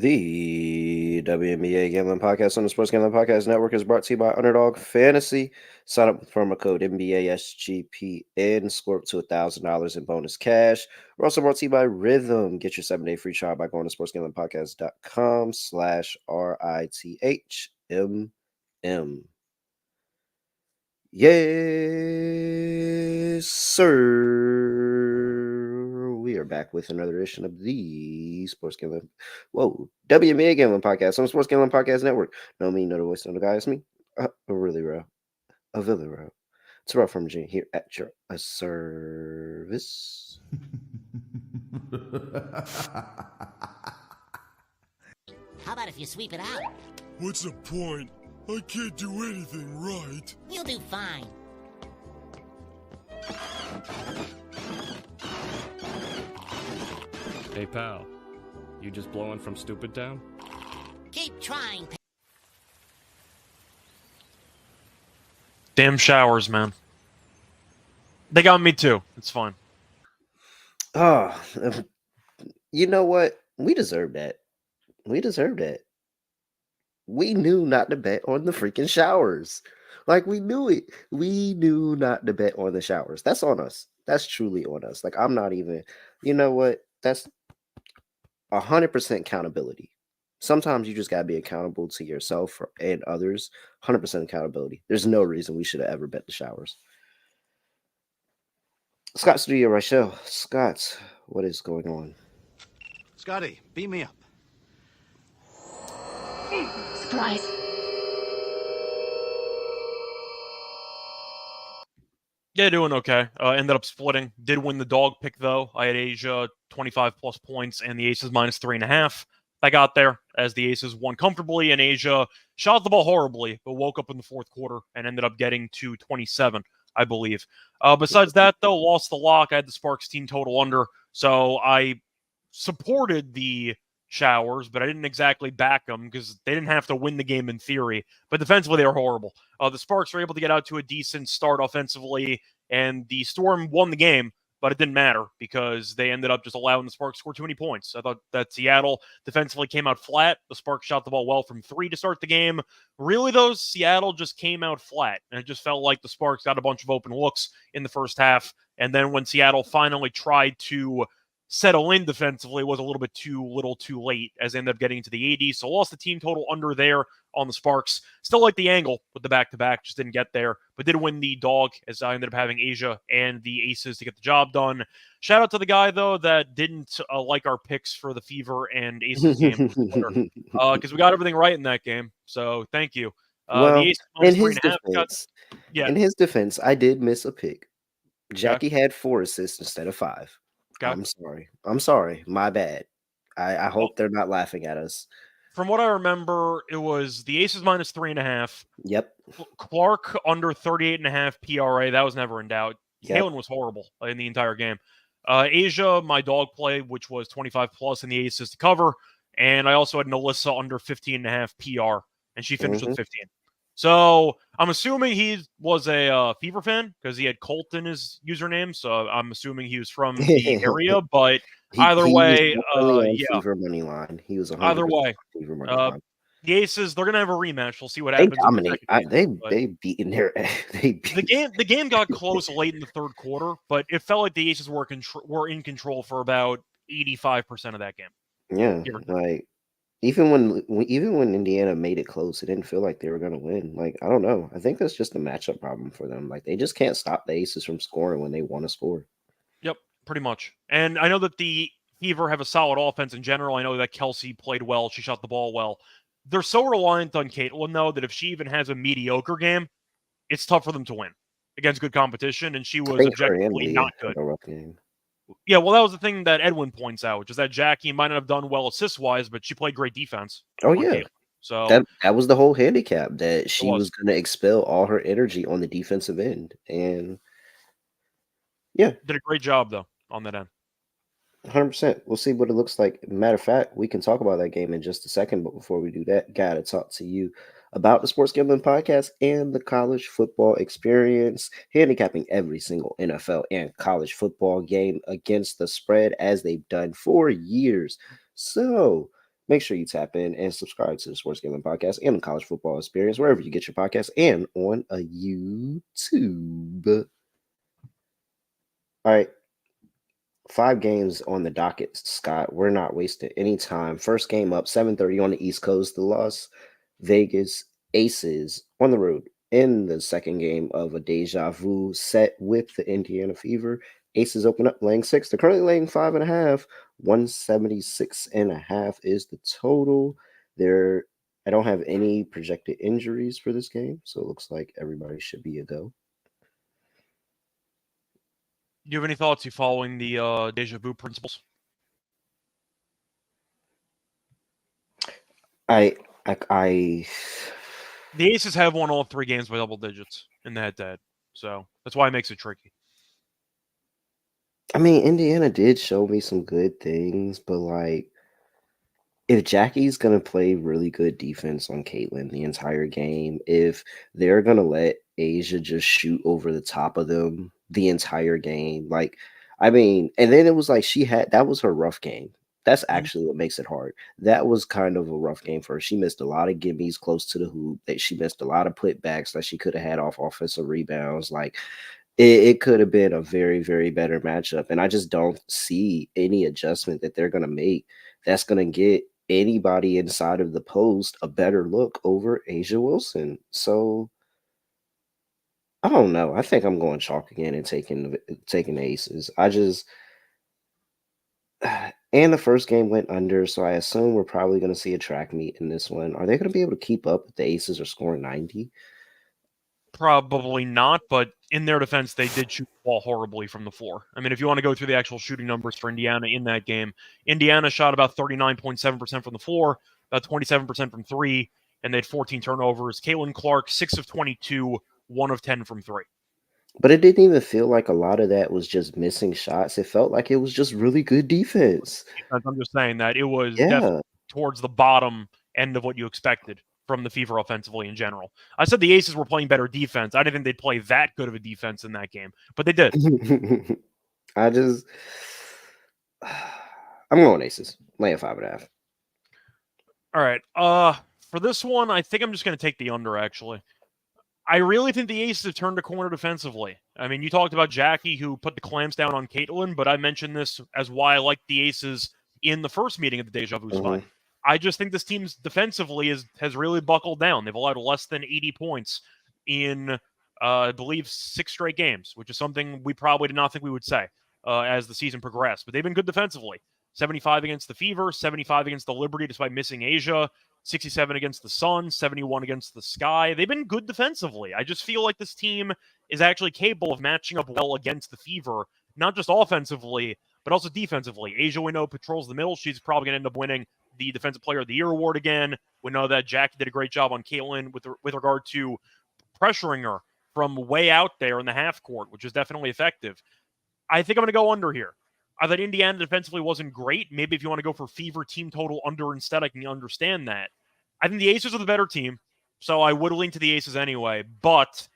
The WNBA Gambling Podcast on the Sports Gambling Podcast Network is brought to you by Underdog Fantasy. Sign up with promo code NBA SGPN. Score up to $1,000 in bonus cash. We're also brought to you by Rhythm. Get your 7-day free trial by going to sportsgamblingpodcast.com/RITHMM. Yes, sir. We are back with another edition of the WNBA Gambling Podcast on the Sports Gambling Podcast Network. No me, no the voice, no the guy. It's me, really row, a Villa row. Terrell Furman Jr. here at your service. How about if you sweep it out? What's the point? I can't do anything right. You'll do fine. Hey, pal. You just blowing from Stupid Town? Keep trying. Damn showers, man. They got me too. It's fine. Oh, you know what? We deserve that. We deserve that. We knew not to bet on the freaking showers. Like, we knew it. We knew not to bet on the showers. That's on us. That's truly on us. Like, I'm not even, you know what? That's 100% accountability. Sometimes you just got to be accountable to yourself and others. 100% accountability. There's no reason we should have ever bet the showers. Scott Studio Reichel. Scott, what is going on? Scotty, beam me up. Surprise. Yeah, doing okay. Ended up splitting. Did win the dog pick, though. I had Asia 25 plus points and the Aces minus 3.5. I got there as the Aces won comfortably, and Asia shot the ball horribly, but woke up in the fourth quarter and ended up getting to 27, I believe. Besides that, though, lost the lock. I had the Sparks team total under, so I supported the showers, but I didn't exactly back them because they didn't have to win the game in theory. But defensively, they were horrible. The Sparks were able to get out to a decent start offensively, and the Storm won the game, but it didn't matter because they ended up just allowing the Sparks to score too many points. I thought that Seattle defensively came out flat. The Sparks shot the ball well from 3 to start the game. Really, though, Seattle just came out flat, and it just felt like the Sparks got a bunch of open looks in the first half. And then when Seattle finally tried to settle in defensively, was a little bit too late as they ended up getting into the 80s. So lost the team total under there on the Sparks. Still like the angle with the back-to-back, just didn't get there, but did win the dog as I ended up having Asia and the Aces to get the job done. Shout out to the guy, though, that didn't like our picks for the Fever and Aces game because we got everything right in that game. So thank you. Well, the Aces in his defense, I did miss a pick. Jackie had 4 assists instead of 5. I'm sorry. My bad. I hope they're not laughing at us. From what I remember, it was the Aces minus 3.5. Yep. Clark under 38.5 PRA. That was never in doubt. Yep. Halen was horrible in the entire game. Asia, my dog play, which was 25 plus in the Aces to cover. And I also had Nalissa under 15.5 PR, and she finished with 15. So I'm assuming he was a Fever fan because he had Colt in his username. So I'm assuming he was from the area. But either way, Fever money line. He was either way. Fever money line. The Aces, they're gonna have a rematch. We'll see what happens. They dominate. They beaten their. The game got close late in the third quarter, but it felt like the Aces were in control for about 85% of that game. Yeah, like. Even when Indiana made it close, it didn't feel like they were going to win. Like, I don't know. I think that's just a matchup problem for them. Like, they just can't stop the Aces from scoring when they want to score. Yep, pretty much. And I know that the Fever have a solid offense in general. I know that Kelsey played well. She shot the ball well. They're so reliant on Caitlin, though, that if she even has a mediocre game, it's tough for them to win against good competition. And she was objectively not good. Yeah, well, that was the thing that Edwin points out, which is that Jackie might not have done well assist-wise, but she played great defense. Oh, yeah. Caitlin. So that was the whole handicap, that she was going to expel all her energy on the defensive end. And, yeah. Did a great job, though, on that end. 100%. We'll see what it looks like. Matter of fact, we can talk about that game in just a second, but before we do that, got to talk to you about the Sports Gambling Podcast and the college football experience, handicapping every single NFL and college football game against the spread as they've done for years. So Make sure you tap in and subscribe to the Sports Gambling Podcast and the College Football Experience, wherever you get your podcasts and on a YouTube. All right. 5 games on the docket, Scott. We're not wasting any time. First game up, 7:30 on the East Coast. The Las Vegas Aces on the road in the second game of a deja vu set with the Indiana Fever. Aces open up laying 6. They're currently laying 5.5. 176.5 is the total. I don't have any projected injuries for this game, so it looks like everybody should be a go. Do you have any thoughts? You following the deja vu principles? I The Aces have won all 3 games by double digits in the head-to-head, so that's why it makes it tricky. I mean, Indiana did show me some good things, but like, if Jackie's gonna play really good defense on Caitlin the entire game, if they're gonna let Asia just shoot over the top of them the entire game, like, I mean, and then it was like that was her rough game. That's actually what makes it hard. That was kind of a rough game for her. She missed a lot of gimmies close to the hoop. That she missed a lot of putbacks that she could have had off offensive rebounds. Like, it could have been a very, very better matchup. And I just don't see any adjustment that they're going to make that's going to get anybody inside of the post a better look over Asia Wilson. So I don't know. I think I'm going chalk again and taking the Aces. And the first game went under, so I assume we're probably going to see a track meet in this one. Are they going to be able to keep up if the Aces are scoring 90? Probably not, but in their defense, they did shoot the ball horribly from the floor. I mean, if you want to go through the actual shooting numbers for Indiana in that game, Indiana shot about 39.7% from the floor, about 27% from 3, and they had 14 turnovers. Caitlin Clark, 6 of 22, 1 of 10 from 3. But it didn't even feel like a lot of that was just missing shots. It felt like it was just really good defense. I'm just saying that it was definitely towards the bottom end of what you expected from the Fever offensively in general. I said the Aces were playing better defense. I didn't think they'd play that good of a defense in that game, but they did. I'm going Aces. Laying 5.5. All right. For this one, I think I'm just going to take the under, actually. I really think the Aces have turned a corner defensively. I mean, you talked about Jackie, who put the clamps down on Caitlin, but I mentioned this as why I liked the Aces in the first meeting of the Deja Vu spot. I just think this team's defensively has really buckled down. They've allowed less than 80 points in, I believe, 6 straight games, which is something we probably did not think we would say as the season progressed. But they've been good defensively. 75 against the Fever, 75 against the Liberty despite missing Asia, 67 against the Sun, 71 against the Sky. They've been good defensively. I just feel like this team is actually capable of matching up well against the Fever, not just offensively, but also defensively. Asia, we know, patrols the middle. She's probably going to end up winning the Defensive Player of the Year award again. We know that Jackie did a great job on Caitlin with regard to pressuring her from way out there in the half court, which is definitely effective. I think I'm going to go under here. I thought Indiana defensively wasn't great. Maybe if you want to go for Fever team total under instead, I can understand that. I think the Aces are the better team, so I would lean to the Aces anyway, but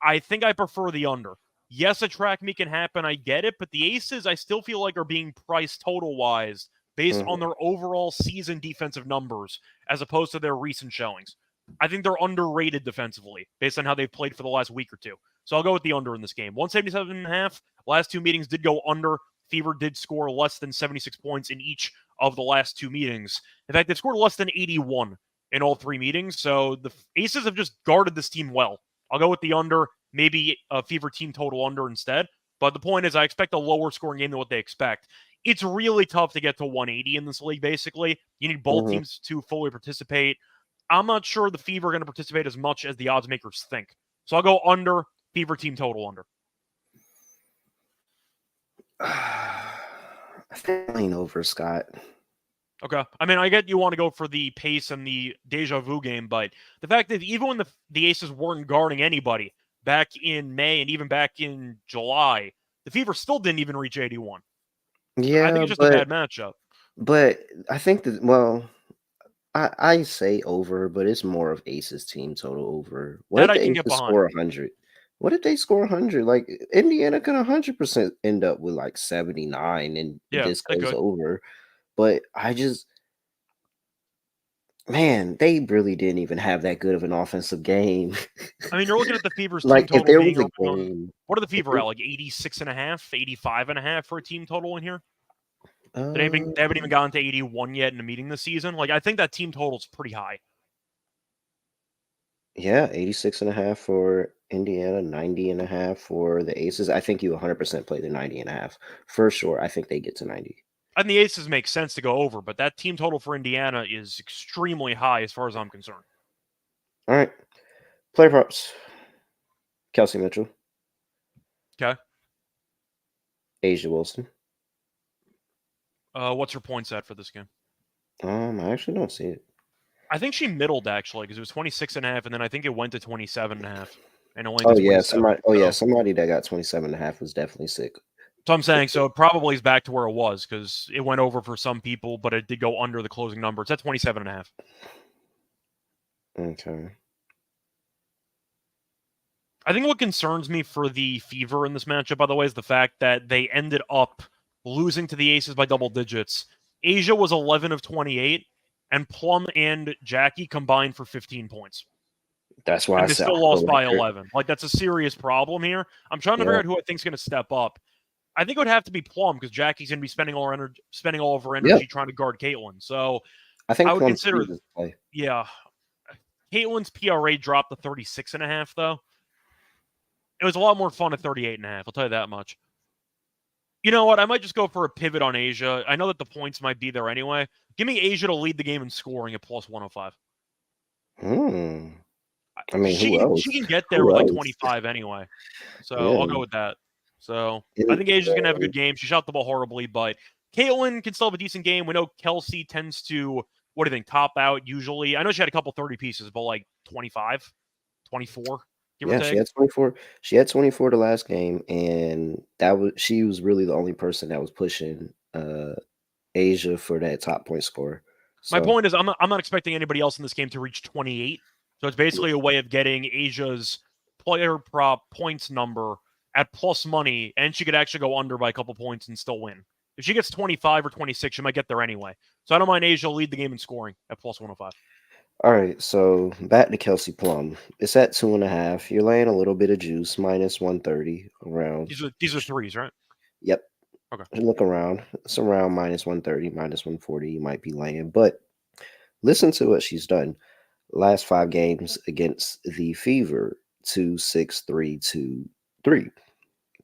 I think I prefer the under. Yes, a track meet can happen, I get it, but the Aces I still feel like are being priced total-wise based on their overall season defensive numbers as opposed to their recent showings. I think they're underrated defensively based on how they've played for the last week or two. So I'll go with the under in this game. 177.5. Last 2 meetings did go under. Fever did score less than 76 points in each of the last 2 meetings. In fact, they've scored less than 81 in all 3 meetings. So the Aces have just guarded this team well. I'll go with the under, maybe a Fever team total under instead. But the point is I expect a lower scoring game than what they expect. It's really tough to get to 180 in this league, basically. You need both teams to fully participate. I'm not sure the Fever are going to participate as much as the odds makers think. So I'll go under, Fever team total under. I think I'm over, Scott. Okay. I mean, I get you want to go for the pace and the deja vu game, but the fact that even when the Aces weren't guarding anybody back in May and even back in July, the Fever still didn't even reach 81. Yeah, I think it's just a bad matchup. But I think that, well, I say over, but it's more of Aces team total over. What if the Aces score 100? What if they score 100? Like, Indiana could 100% end up with like 79 and this goes over. But Man, they really didn't even have that good of an offensive game. I mean, you're looking at the Fever's team Like, if total there being was a around. game, What are the if Fever there, at? Like 86.5, 85.5 for a team total in here? uh, They haven't even gotten to 81 yet in a meeting this season. Like, I think that team total is pretty high. yeah, 86.5 for Indiana, 90.5 for the Aces. I think you 100% play the 90.5 for sure. I think they get to 90. And the Aces make sense to go over, but that team total for Indiana is extremely high as far as I'm concerned. All right, player props. Kelsey Mitchell, Okay. Asia Wilson. What's her points at for this game? I actually don't see it. I think she middled actually because it was 26.5, and then I think it went to 27.5, and it went Oh to yeah, 27. somebody that got 27.5 was definitely sick. So I'm saying, so it probably is back to where it was because it went over for some people, but it did go under the closing number. It's at 27.5. Okay. I think what concerns me for the Fever in this matchup, by the way, is the fact that they ended up losing to the Aces by double digits. Asia was 11 of 28, and Plum and Jackie combined for 15 points. That's why I And they said still off lost the by record. 11. Like, that's a serious problem here. I'm trying to figure Yeah. out who I think is going to step up. I think it would have to be Plum because Jackie's going to be spending all of her energy trying to guard Caitlin. So I think I would Plum consider, this play. yeah. Caitlin's PRA dropped to 36.5, though. It was a lot more fun at 38.5. I'll tell you that much. You know what? I might just go for a pivot on Asia. I know that the points might be there anyway. Give me Asia to lead the game in scoring at plus 105. I mean, who else? She can get there Who with like else? 25 anyway. So Yeah. I'll go with that. So I And, think Asia's going to have a good game. She shot the ball horribly, but Caitlin can still have a decent game. We know Kelsey tends to, what do you think, top out usually. I know she had a couple 30 pieces, but like 25, 24, give or yeah, take. she had 24. She had 24 the last game, and she was really the only person that was pushing Asia for that top point score. My So point is, I'm not expecting anybody else in this game to reach 28. So it's basically a way of getting Asia's player prop points number at plus money, and she could actually go under by a couple points and still win. If she gets 25 or 26, she might get there anyway. So I don't mind Asia lead the game in scoring at plus 105. all right, so back to Kelsey Plum. It's at 2.5. You're laying a little bit of juice, minus 130 around. These are threes, right? Yep. Okay. Look around. It's around minus 130, minus 140. You might be laying, but listen to what she's done. Last 5 games against the Fever, 2, 6, 3, 2, 3.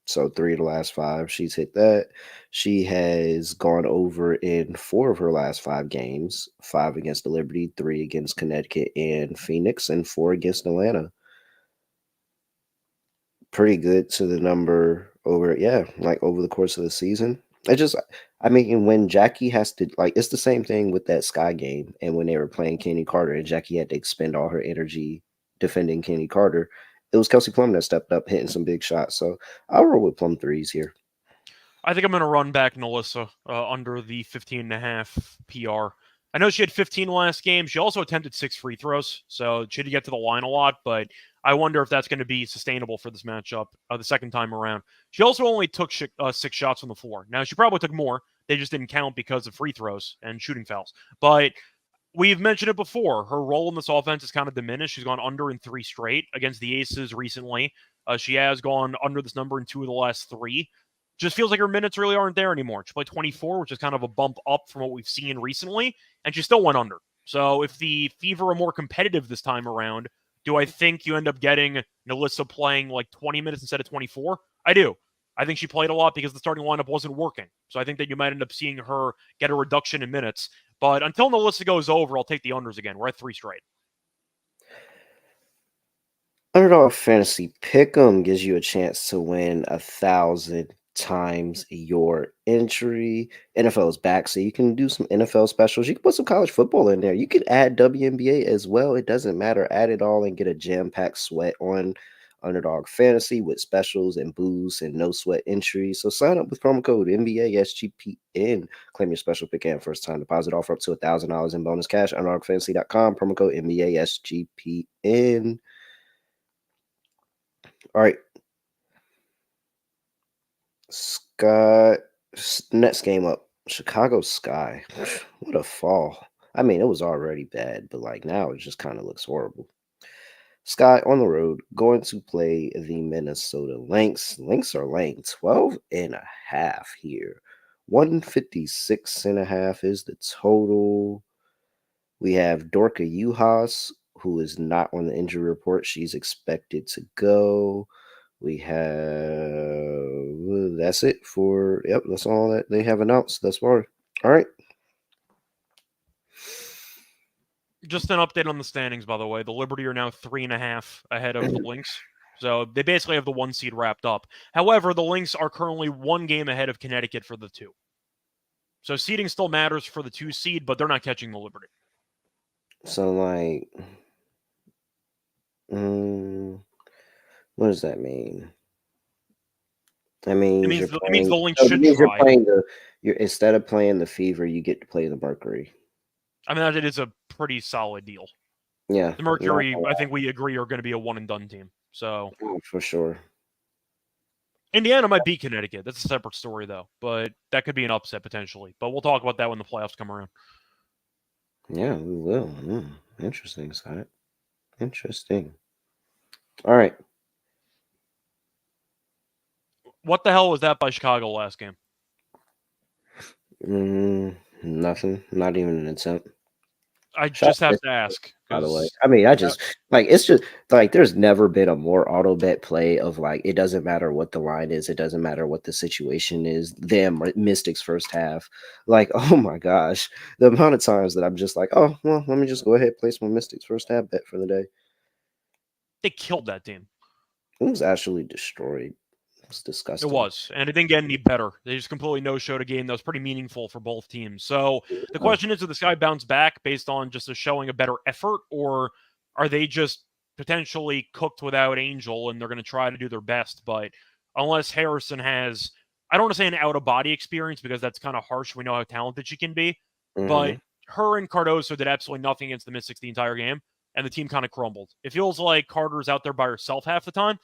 So 3 of the last 5, she's hit that. She has gone over in 4 of her last 5 games, 5 against the Liberty, 3 against Connecticut and Phoenix, and 4 against Atlanta. Pretty good to the number over, like over the course of the season. I mean, when Jackie has to, like, it's the same thing with that Sky game and when they were playing Kenny Carter and Jackie had to expend all her energy defending Kenny Carter. It was Kelsey Plum that stepped up, hitting some big shots. So I'll roll with Plum threes here. I think I'm going to run back Nalissa under the 15.5 PR. I know she had 15 last game. She also attempted 6 free throws, so she did get to the line a lot, but I wonder if that's going to be sustainable for this matchup the second time around. She also only took 6 shots from the floor. Now, she probably took more. They just didn't count because of free throws and shooting fouls. But we've mentioned it before. Her role in this offense is kind of diminished. She's gone under in 3 straight against the Aces recently. She has gone under this number in 2 of the last 3. Just feels like her minutes really aren't there anymore. She played 24, which is kind of a bump up from what we've seen recently, and she still went under. So if the Fever are more competitive this time around, do I think you end up getting Nalissa playing like 20 minutes instead of 24? I do. I think she played a lot because the starting lineup wasn't working. So I think that you might end up seeing her get a reduction in minutes. But until Nalissa goes over, I'll take the unders again. We're at 3 straight. Underdog Fantasy Pick'em gives you a chance to win 1,000 times your entry. NFL is back, so you can do some NFL specials. You can put some college football in there. You could add WNBA as well. It doesn't matter. Add it all and get a jam-packed sweat on Underdog Fantasy with specials and boosts and no sweat entries. So sign up with promo code NBA SGPN. Claim your special pick and first time deposit offer up to $1,000 in bonus cash. UnderddogFantasy.com. Promo code NBA SGPN. All right. Scott, next game up. Chicago Sky. What a fall. I mean, it was already bad, but like now it just kind of looks horrible. Sky on the road going to play the Minnesota Lynx. Lynx are laying 12.5 here. 156.5 is the total. We have Dorka Juhas, who is not on the injury report. She's expected to go. We have that's it for that's all that they have announced thus far. All right. Just an update on the standings, by the way. The Liberty are now 3.5 ahead of the Lynx. So they basically have the 1 seed wrapped up. However, the Lynx are currently 1 game ahead of Connecticut for the 2. So seeding still matters for the 2 seed, but they're not catching the Liberty. So, like, what does that mean? That means it means the Lynx it should means try. You're instead of playing the Fever, you get to play the Mercury. I mean, that is a pretty solid deal. Yeah. The Mercury, I think we agree, are going to be a one-and-done team. So for sure. Indiana might beat Connecticut. That's a separate story, though. But that could be an upset, potentially. But we'll talk about that when the playoffs come around. Yeah, we will. Interesting, Scott. Interesting. All right. What the hell was that by Chicago last game? Nothing. Not even an attempt. I just have to ask. By the way, I mean, it's just like there's never been a more auto bet play of like it doesn't matter what the line is, it doesn't matter what the situation is. Them Mystics first half, like oh my gosh, the amount of times that I'm just like, oh well, let me just go ahead and place my Mystics first half bet for the day. They killed that team. It was actually destroyed. It was disgusting. It was, and it didn't get any better. They just completely no-showed a game that was pretty meaningful for both teams. So the question is, did this guy bounce back based on just showing a better effort, or are they just potentially cooked without Angel and they're going to try to do their best? But unless Harrison has, I don't want to say an out-of-body experience because that's kind of harsh. We know how talented she can be. But her and Cardoso did absolutely nothing against the Mystics the entire game, and the team kind of crumbled. It feels like Carter's out there by herself half the time.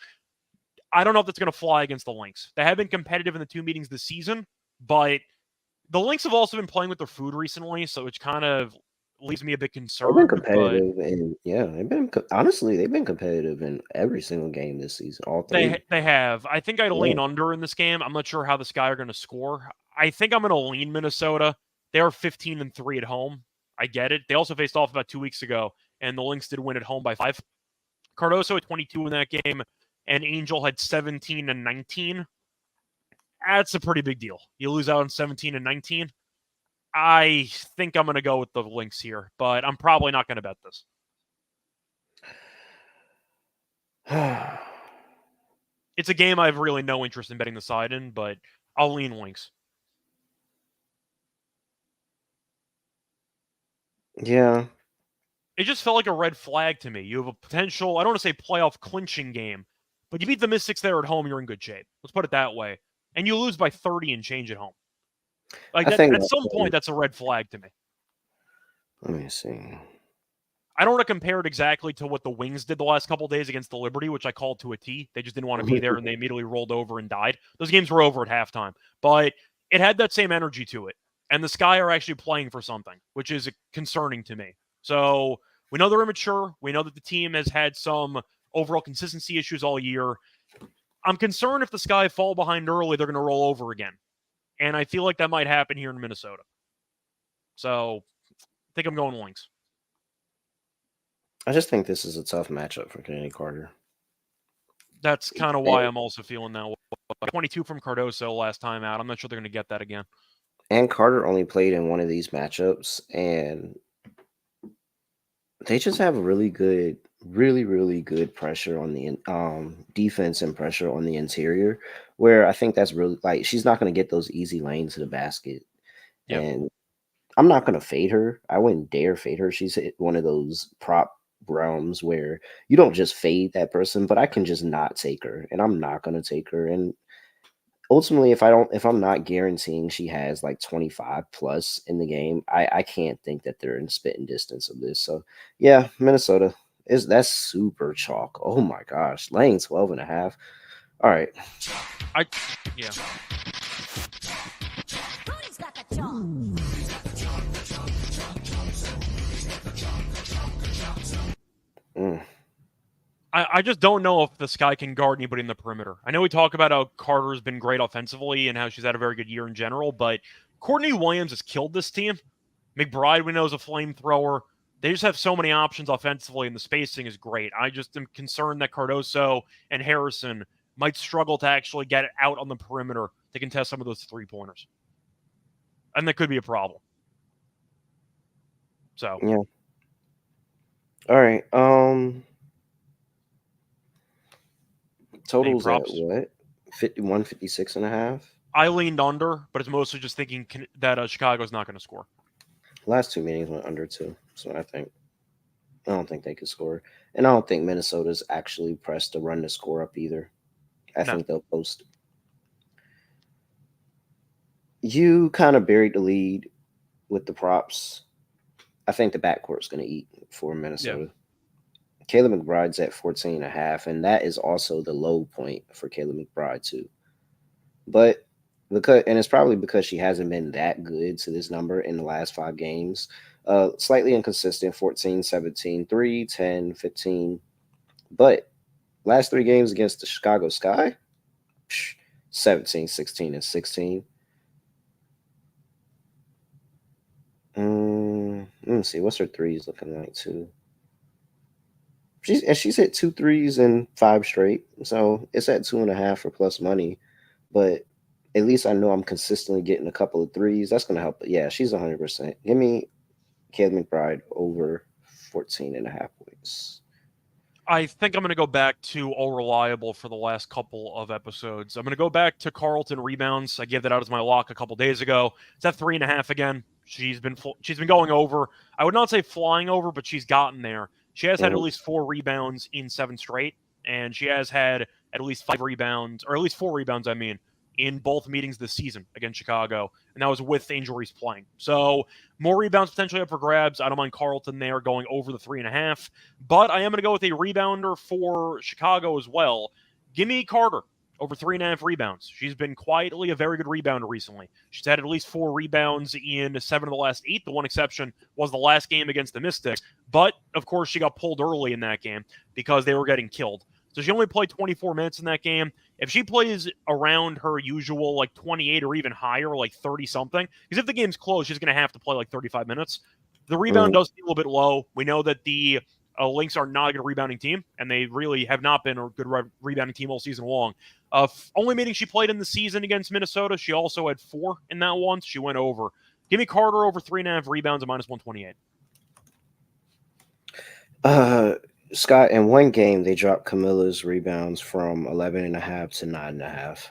I don't know if that's going to fly against the Lynx. They have been competitive in the 2 meetings this season, but the Lynx have also been playing with their food recently, so which kind of leaves me a bit concerned. They've been competitive, and they've been competitive in every single game this season. All 3. They have. I think I'd lean under in this game. I'm not sure how the Sky are going to score. I think I'm going to lean Minnesota. They are 15-3 at home. I get it. They also faced off about 2 weeks ago, and the Lynx did win at home by 5. Cardoso at 22 in that game. And Angel had 17-19. That's a pretty big deal. You lose out on 17-19. I think I'm going to go with the Lynx here, but I'm probably not going to bet this. It's a game I have really no interest in betting the side in, but I'll lean Lynx. Yeah. It just felt like a red flag to me. You have a potential, I don't want to say playoff clinching game, but you beat the Mystics there at home, you're in good shape. Let's put it that way. And you lose by 30 and change at home. Like at some point, that's a red flag to me. Let me see. I don't want to compare it exactly to what the Wings did the last couple of days against the Liberty, which I called to a T. They just didn't want to be there, and they immediately rolled over and died. Those games were over at halftime. But it had that same energy to it. And the Sky are actually playing for something, which is concerning to me. So we know they're immature. We know that the team has had some overall consistency issues all year. I'm concerned if the Sky fall behind early, they're going to roll over again. And I feel like that might happen here in Minnesota. So I think I'm going Lynx. I just think this is a tough matchup for Kenny Carter. That's kind of why I'm also feeling that way. 22 from Cardoso last time out. I'm not sure they're going to get that again. And Carter only played in one of these matchups, and they just have really good pressure on the defense and pressure on the interior, where I think that's really like she's not going to get those easy lanes to the basket. Yep. And I'm not going to fade her. I wouldn't dare fade her. She's hit one of those prop realms where you don't just fade that person, but I can just not take her, and I'm not going to take her. And ultimately, if I'm not guaranteeing she has like 25 plus in the game, I can't think that they're in spitting distance of this. So yeah, Minnesota that's super chalk. Oh my gosh, laying 12.5. All right. Yeah. Who's got the chalk? I just don't know if the Sky can guard anybody in the perimeter. I know we talk about how Carter's been great offensively and how she's had a very good year in general, but Courtney Williams has killed this team. McBride, we know, is a flamethrower. They just have so many options offensively, and the spacing is great. I just am concerned that Cardoso and Harrison might struggle to actually get it out on the perimeter to contest some of those three-pointers. And that could be a problem. So, yeah. All right. Totals at what? 51, 56 and a half? I leaned under, but it's mostly just thinking that Chicago's not going to score. Last two meetings went under too. So I don't think they could score. And I don't think Minnesota's actually pressed to run the score up either. I think they'll post. You kind of buried the lead with the props. I think the backcourt's going to eat for Minnesota. Yeah. Kayla McBride's at 14.5, and that is also the low point for Kayla McBride too. But it's probably because she hasn't been that good to this number in the last 5 games. Slightly inconsistent, 14, 17, 3, 10, 15. But last 3 games against the Chicago Sky, 17, 16, and 16. Let me see. What's her threes looking like too? She's hit 2 threes and 5 straight. So it's at 2.5 for plus money. But at least I know I'm consistently getting a couple of threes. That's going to help. But yeah, she's 100%. Give me Kayla McBride over 14.5 points. I think I'm going to go back to all reliable for the last couple of episodes. I'm going to go back to Carlton rebounds. I gave that out as my lock a couple days ago. It's at 3.5 again. She's been going over. I would not say flying over, but she's gotten there. She has had at least 4 rebounds in 7 straight, and she has had at least 5 rebounds, or at least 4 rebounds, in both meetings this season against Chicago, and that was with Angel Reese playing. So more rebounds potentially up for grabs. I don't mind Carlton there going over the 3.5, but I am going to go with a rebounder for Chicago as well. Give me Carter over 3.5 rebounds. She's been quietly a very good rebounder recently. She's had at least 4 rebounds in 7 of the last 8. The one exception was the last game against the Mystics, but of course she got pulled early in that game because they were getting killed. So she only played 24 minutes in that game. If she plays around her usual, like 28 or even higher, like 30-something, because if the game's close, she's going to have to play like 35 minutes. The rebound does feel a little bit low. We know that the Lynx are not a good rebounding team, and they really have not been a good rebounding team all season long. Only meeting she played in the season against Minnesota, she also had 4 in that one. She went over. Give me Carter over 3.5 rebounds at minus 128. Scott, in one game, they dropped Camilla's rebounds from 11.5 to 9.5.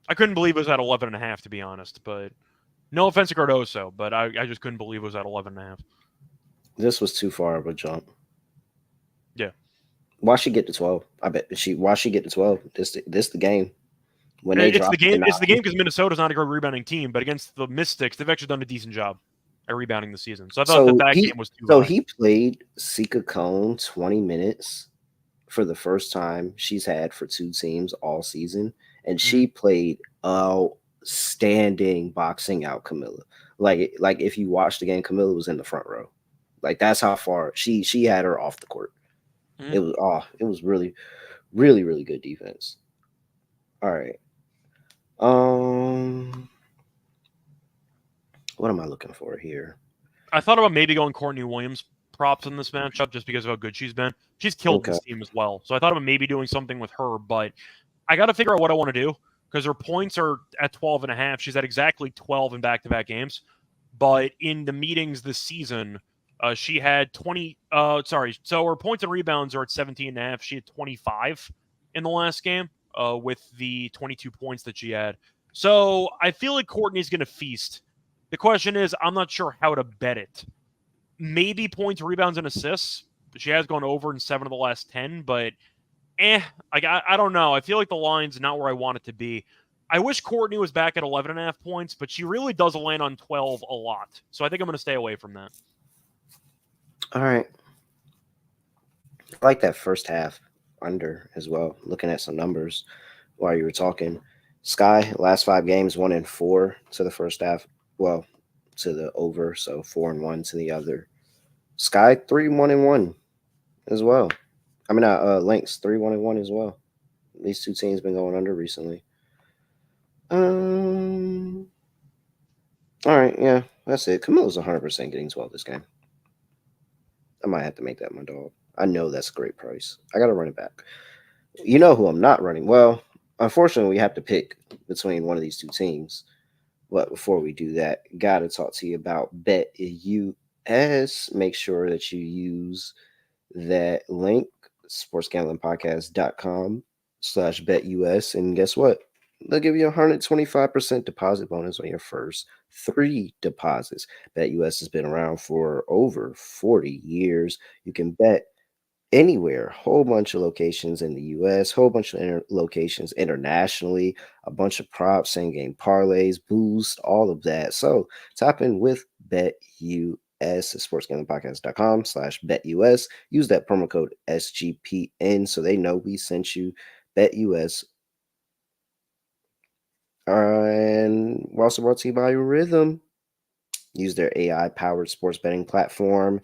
I couldn't believe it was at 11.5, to be honest. But no offense to Cardoso, but I just couldn't believe it was at 11.5. This was too far of a jump. Yeah. Why she get to 12? I bet why she get to 12? This the game. When they it's the game because Minnesota's not a great rebounding team, but against the Mystics, they've actually done a decent job at rebounding this season. So I thought that game was too high. He played Sika Cone 20 minutes for the first time she's had for 2 teams all season, and she played outstanding boxing out Camilla. Like if you watch the game, Camilla was in the front row. Like that's how far she had her off the court. It was really, really, really good defense. All right. What am I looking for here? I thought about maybe going Courtney Williams props in this matchup just because of how good she's been. She's killed this team as well. So I thought about maybe doing something with her, but I got to figure out what I want to do because her points are at 12.5. She's at exactly 12 in back-to-back games. But in the meetings this season, she had 20. So her points and rebounds are at 17.5. She had 25 in the last game with the 22 points that she had. So I feel like Courtney's going to feast. The question is, I'm not sure how to bet it. Maybe points, rebounds, and assists. She has gone over in 7 of the last 10, but I don't know. I feel like the line's not where I want it to be. I wish Courtney was back at 11.5 points, but she really does land on 12 a lot. So I think I'm going to stay away from that. All right. I like that first half under as well. Looking at some numbers while you were talking. Sky, last 5 games, 1-4 to the first half. Well, to the over, so 4-1 to the other. Sky 3-1-1 as well. I mean, Lynx 3-1-1 as well. These two teams been going under recently. All right, yeah, that's it. Camilla's 100% getting 12 this game. I might have to make that my dog. I know that's a great price. I got to run it back. You know who I'm not running? Well, unfortunately, we have to pick between one of these two teams. But before we do that, got to talk to you about BetUS. Make sure that you use that link, sportsgamblingpodcast.com/BetUS. And guess what? They'll give you a 125% deposit bonus on your first 3 deposits. BetUS has been around for over 40 years. You can bet anywhere, whole bunch of locations in the US, whole bunch of locations internationally, a bunch of props, same game parlays, boost, all of that. So tap in with BetUS at sportsgamblingpodcast.com/BetUS. Use that promo code SGPN so they know we sent you. BetUS. And we're also brought to you by Rhythm. Use their AI-powered sports betting platform.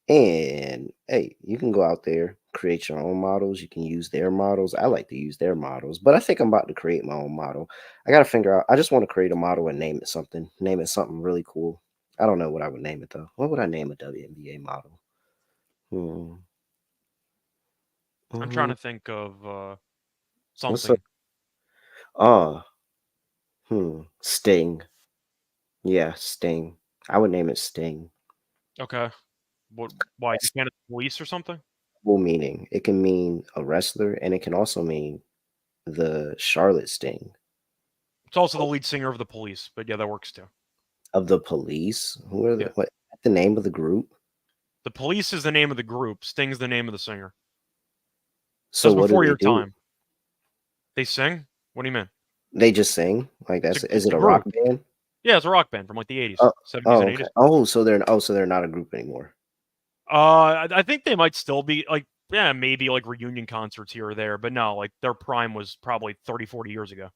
And hey, you can go out there, create your own models. You can use their models. I like to use their models, but I think I'm about to create my own model. I got to figure out, I just want to create a model and name it something. Name it something really cool. I don't know what I would name it though. What would I name a WNBA model? I'm trying to think of What's something. Sting. Yeah, Sting. I would name it Sting. Okay. What? Why? You can't police or something? Well, meaning it can mean a wrestler, and it can also mean the Charlotte Sting. It's also the lead singer of the Police, but yeah, that works too. Of the Police? Who are Yeah. what? The name of the group? The Police is the name of the group. Sting's the name of the singer. So That's what do before they your do? time. They sing? What do you mean? They just sing? Like that's It's is it a a rock group. band? Yeah, it's a rock band from like the 80s, Oh, 70s oh, and okay. 80s. So they're not a group anymore. I think they might still be like, yeah, maybe like reunion concerts here or there, but no, like their prime was probably 30, 40 years ago.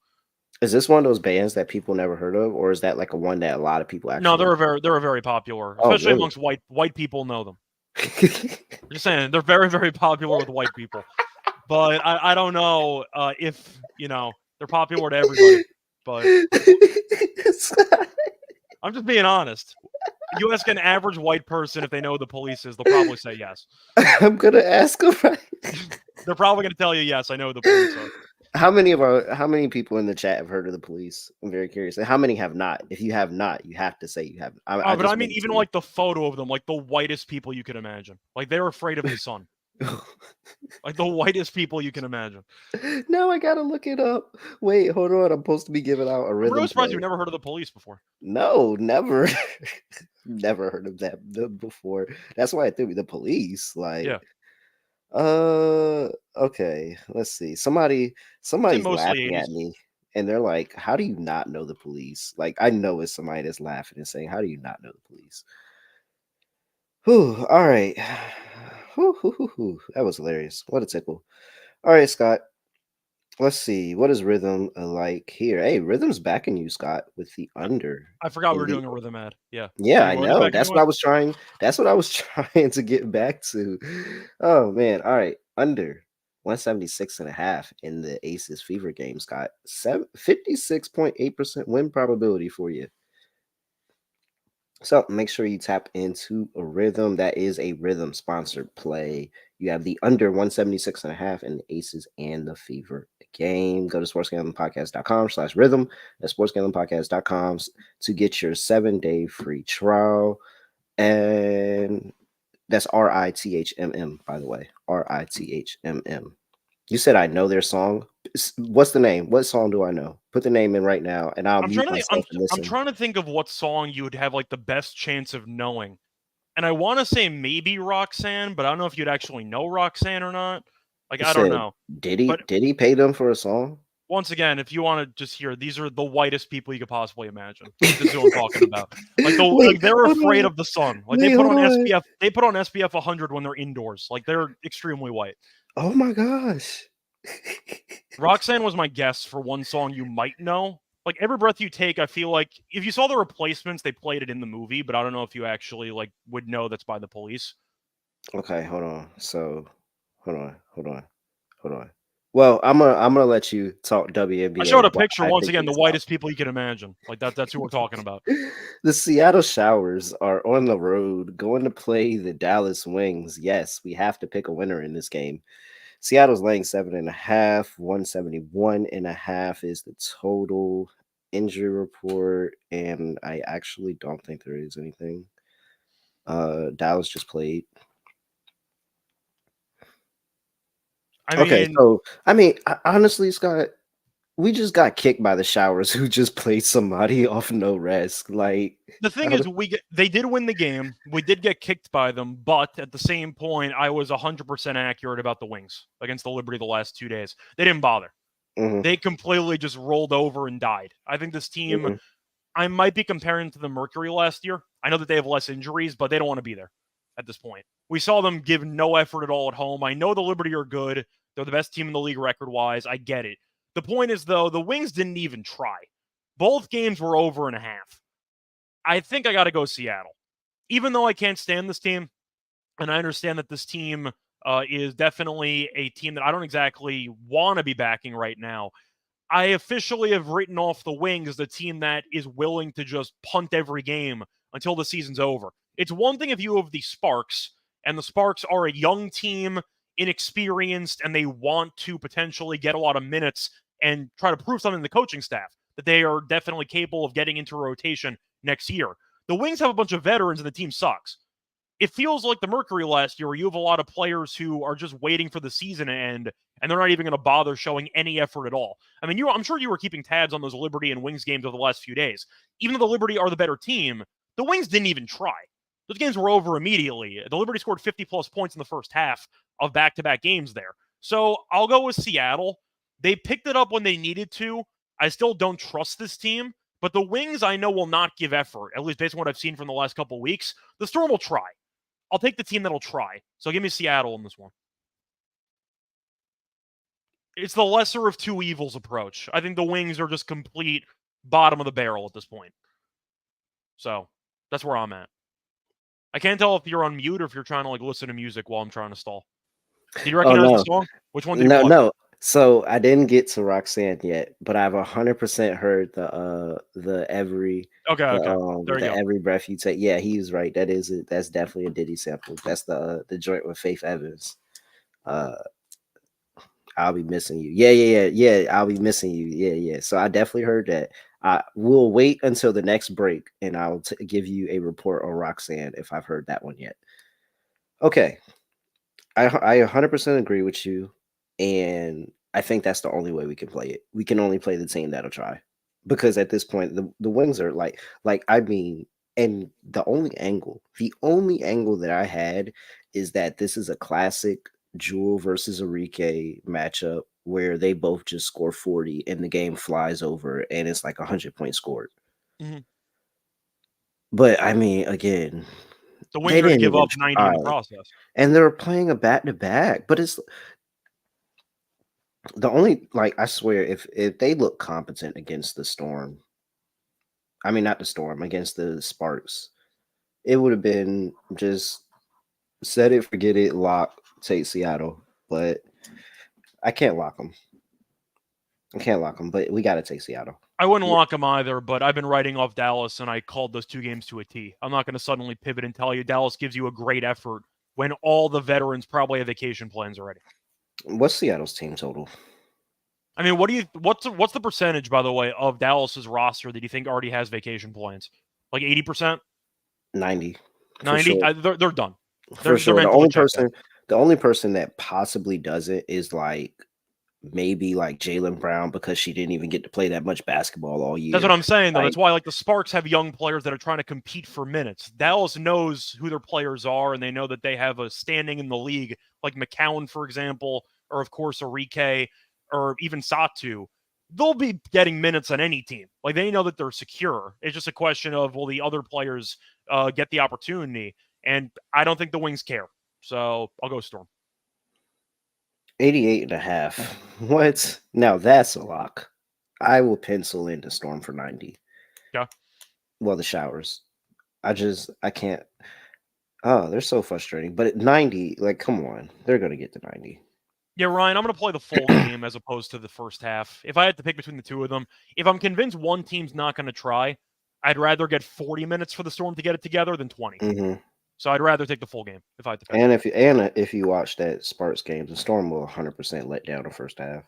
Is this one of those bands that people never heard of, or is that like a one that a lot of people actually? No, they're very popular, Oh, especially really? amongst white people know them. Just saying, they're very, very popular with white people. But I don't know if, they're popular to everybody. But I'm just being honest. You ask an average white person if they know who the Police is, they'll probably say yes. I'm gonna ask them. Right? They're probably going to tell you, yes, I know who the Police are. How many people in the chat have heard of the Police? I'm very curious. And how many have not? If you have not, you have to say you haven't. But I mean, even like the photo of them, like the whitest people you could imagine. Like they're afraid of the sun. Like the whitest people you can imagine. Now I gotta look it up. Wait, hold on. I'm supposed to be giving out a rhythm. I'm really surprised play. you've never heard of the Police before. No, never. Never heard of that before. That's why I threw me the Police. Like, Yeah. Okay. Let's see. Somebody's mostly laughing 80s. at me, and they're like, "How do you not know the Police?" Like, I know it's somebody that's laughing and saying, "How do you not know the Police?" Whew. All right. Whew. That was hilarious. What a tickle. All right, Scott. Let's see. What is Rhythm like here? Hey, Rhythm's backing you, Scott, with the under. I forgot we in were the- doing a rhythm ad. Yeah. Yeah, So I what are they know. backing That's you what I with? was trying. That's what I was trying to get back to. Oh man. All right. Under 176.5 in the Aces Fever game, Scott. 56.8% win probability for you. So make sure you tap into a Rhythm. That is a Rhythm sponsored play. You have the under 176.5 in the Aces and the Fever game. Go to sportsgamblingpodcast.com/rhythm. That's sportsgamblingpodcast.com to get your 7-day free trial. And that's RITHMM, by the way. RITHMM. You said I know their song. What's the name? What song do I know? Put the name in right now, and I'll mute myself and listen. I'm trying to think of what song you would have like the best chance of knowing. And I want to say maybe Roxanne, but I don't know if you'd actually know Roxanne or not. Like, I don't know. Did he pay them for a song? Once again, if you want to just hear, these are the whitest people you could possibly imagine. Like, this is what I'm talking about. Like, they're afraid of the sun. Like, they put on SPF. They put on SPF 100 when they're indoors. Like, they're extremely white. Oh my gosh. Roxanne was my guess for one song you might know. Like, Every Breath You Take, I feel like if you saw the replacements, they played it in the movie, but I don't know if you actually like would know that's by the Police. Okay, hold on. So, hold on. Well, I'm gonna let you talk WNBA. I showed a while picture I once think again, the this out. whitest people you can imagine. Like that's who we're talking about. The Seattle Showers are on the road going to play the Dallas Wings. Yes, we have to pick a winner in this game. Seattle's laying 7.5, 171.5 is the total injury report, and I actually don't think there is anything. Dallas just played. Okay, so honestly, Scott, we just got kicked by the Showers, who just played somebody off no rest. Like the thing is, they did win the game. We did get kicked by them, but at the same point, I was 100% accurate about the Wings against the Liberty the last 2 days. They didn't bother. Mhm, They completely just rolled over and died. I think this team, mhm. I might be comparing to the Mercury last year. I know that they have less injuries, but they don't want to be there at this point. We saw them give no effort at all at home. I know the Liberty are good. They're the best team in the league record-wise. I get it. The point is, though, the Wings didn't even try. Both games were over and a half. I think I got to go Seattle. Even though I can't stand this team, and I understand that this team is definitely a team that I don't exactly want to be backing right now, I officially have written off the Wings as the team that is willing to just punt every game until the season's over. It's one thing if you have the Sparks, and the Sparks are a young team, inexperienced, and they want to potentially get a lot of minutes and try to prove something to the coaching staff that they are definitely capable of getting into rotation next year. The Wings have a bunch of veterans and the team sucks. It feels like the Mercury last year where you have a lot of players who are just waiting for the season to end and they're not even going to bother showing any effort at all. I mean, I'm sure you were keeping tabs on those Liberty and Wings games over the last few days. Even though the Liberty are the better team, the Wings didn't even try. Those games were over immediately. The Liberty scored 50-plus points in the first half of back-to-back games there. So I'll go with Seattle. They picked it up when they needed to. I still don't trust this team, but the Wings I know will not give effort, at least based on what I've seen from the last couple of weeks. The Storm will try. I'll take the team that'll try. So give me Seattle in this one. It's the lesser of two evils approach. I think the Wings are just complete bottom of the barrel at this point. So that's where I'm at. I can't tell if you're on mute or if you're trying to like listen to music while I'm trying to stall. Did you recognize the song? Which one did you play? No. So I didn't get to Roxanne yet, but I've 100% heard the every Okay. There you go. every breath you take. Yeah, he was right. That is it. That's definitely a Diddy sample. That's the joint with Faith Evans. I'll be missing you. Yeah. I'll be missing you. Yeah. So I definitely heard that. I will wait until the next break, and I'll give you a report on Roxanne if I've heard that one yet. Okay, I 100% agree with you, and I think that's the only way we can play it. We can only play the team that'll try, because at this point, the Wings are like I mean, and the only angle that I had is that this is a classic Jewel versus Enrique matchup where they both just score 40 and the game flies over and it's like 100-point scored. Mhm. But I mean, again, The Wings they are going to didn't give even up 90 in the try. process. And they're playing a back-to-back, but it's the only I swear if they look competent against the Storm, I mean not the Storm, against the Sparks, it would have been just set it, forget it, lock, take Seattle. But I can't lock them. But we got to take Seattle. I wouldn't lock them either, but I've been writing off Dallas, and I called those two games to a T. I'm not going to suddenly pivot and tell you Dallas gives you a great effort when all the veterans probably have vacation plans already. What's Seattle's team total? I mean, what's the percentage, by the way, of Dallas's roster that you think already has vacation plans? Like 80%? 90. 90? Sure. They're done. For sure. The only person that possibly doesn't is maybe Jaylen Brown, because she didn't even get to play that much basketball all year. That's what I'm saying, though. That's why the Sparks have young players that are trying to compete for minutes. Dallas knows who their players are, and they know that they have a standing in the league, like McCowan, for example, or of course Enrique, or even Satu. They'll be getting minutes on any team. They know that they're secure. It's just a question of, will the other players get the opportunity? And I don't think the Wings care. So I'll go Storm. 88.5. What? Now that's a lock. I will pencil in the Storm for 90. Yeah. Well, the Showers. I can't. Oh, they're so frustrating. But at 90, like, come on, they're gonna get to 90. Yeah, Ryan, I'm going to play the full game as opposed to the first half. If I had to pick between the two of them, if I'm convinced one team's not going to try, I'd rather get 40 minutes for the Storm to get it together than 20. Mm-hmm. So I'd rather take the full game if I had to pick. And if you watch that Sparks game, the Storm will 100% let down the first half.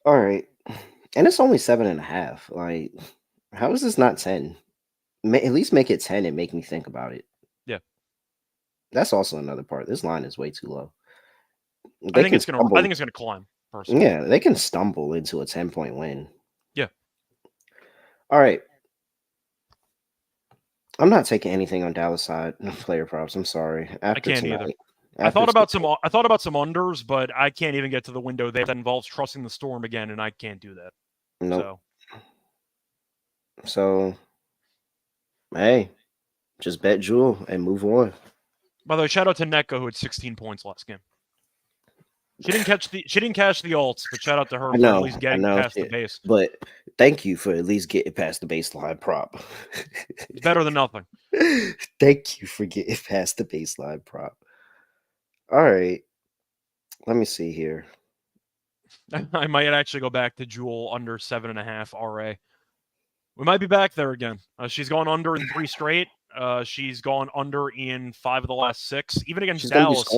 All right, and it's only 7.5. Like, how is this not 10? At least make it 10 and make me think about it. Yeah. That's also another part. This line is way too low. I think it's gonna climb. Personally. Yeah, they can stumble into a 10-point win. Yeah. All right. I'm not taking anything on Dallas side player props. I'm sorry. I can't either. I thought about some unders, but I can't even get to the window there. That involves trusting the Storm again, and I can't do that. Nope. So, hey, just bet Jewel and move on. By the way, shout out to Neko who had 16 points last game. She didn't catch the ults, but shout out to her for at least getting past the base. But thank you for at least getting past the baseline prop. It's better than nothing. Thank you for getting past the baseline prop. All right. Let me see here. I might actually go back to Jewel under 7.5 RA. We might be back there again. She's gone under in 3 straight. She's gone under in 5 of the last 6. Even against Dallas.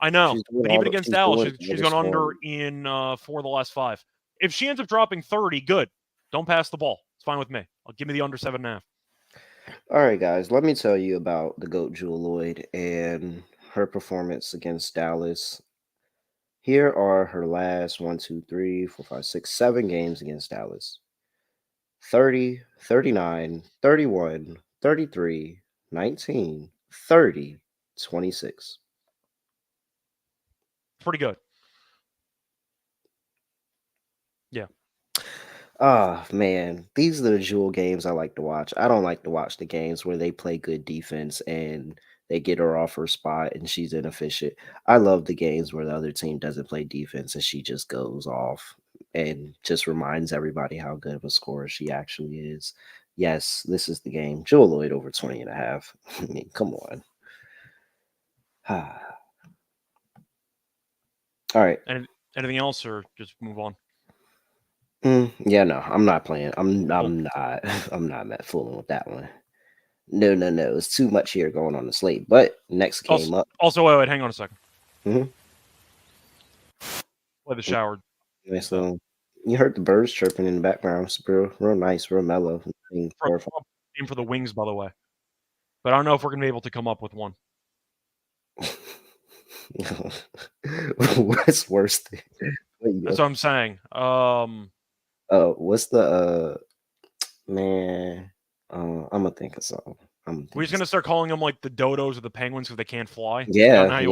I know, but even against Dallas, she's gone under in 4 of the last 5. If she ends up dropping 30, good. Don't pass the ball. It's fine with me. I'll give me the under 7.5. All right, guys. Let me tell you about the GOAT Jewel Lloyd and her performance against Dallas. Here are her last 1, 2, 3, 4, 5, 6, 7 games against Dallas. 30, 39, 31, 33, 19, 30, 26. Pretty good. Yeah. Ah, man. These are the Jewel games I like to watch. I don't like to watch the games where they play good defense and they get her off her spot and she's inefficient. I love the games where the other team doesn't play defense and she just goes off and just reminds everybody how good of a scorer she actually is. Yes, this is the game. Jewel Lloyd over 20.5. I mean, come on. All right. Anything else, or just move on? Yeah, no, I'm not playing. I'm not fooling with that one. No. It's too much here going on the slate. But next game up. Also, wait, hang on a second. Mm-hmm. Play the shower. Yeah, so you heard the birds chirping in the background. It's real nice, real mellow. Aim for the wings, by the way. But I don't know if we're gonna be able to come up with one. What's worse? That's what I'm saying. What's the man? I'm gonna think of something. We're just gonna start calling them like the dodos or the penguins because they can't fly. Yeah, like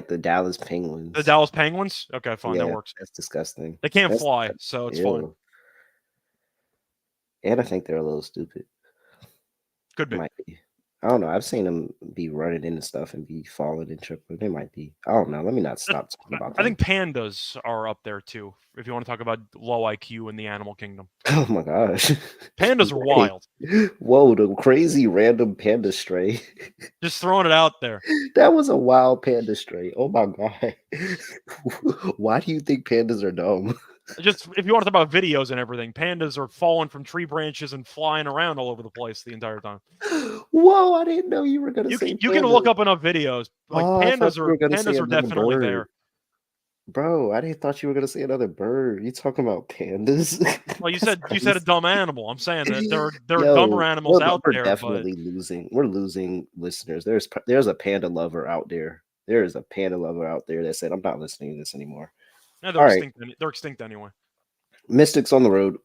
the Dallas Penguins. The Dallas Penguins? Okay, fine, that works. That's disgusting. They can't fly, so it's fine. And I think they're a little stupid. Could be. Might be. I don't know. I've seen them be running into stuff and be falling and tripping. They might be. I don't know. Let me not stop talking about them. I think pandas are up there too. If you want to talk about low IQ in the animal kingdom. Oh my gosh. Pandas are wild. Whoa, the crazy random panda stray. Just throwing it out there. That was a wild panda stray. Oh my god. Why do you think pandas are dumb? Just if you want to talk about videos and everything, pandas are falling from tree branches and flying around all over the place the entire time. Whoa, I didn't know you were going to say you can look up enough videos. Like pandas are definitely there. Bro, I thought you were going to say another bird. You talking about pandas? Well, you said a dumb animal. I'm saying that there are dumber animals out there. We're definitely losing. We're losing listeners. There's a panda lover out there. There is a panda lover out there that said, I'm not listening to this anymore. No, they're extinct anyway. Mystics on the road.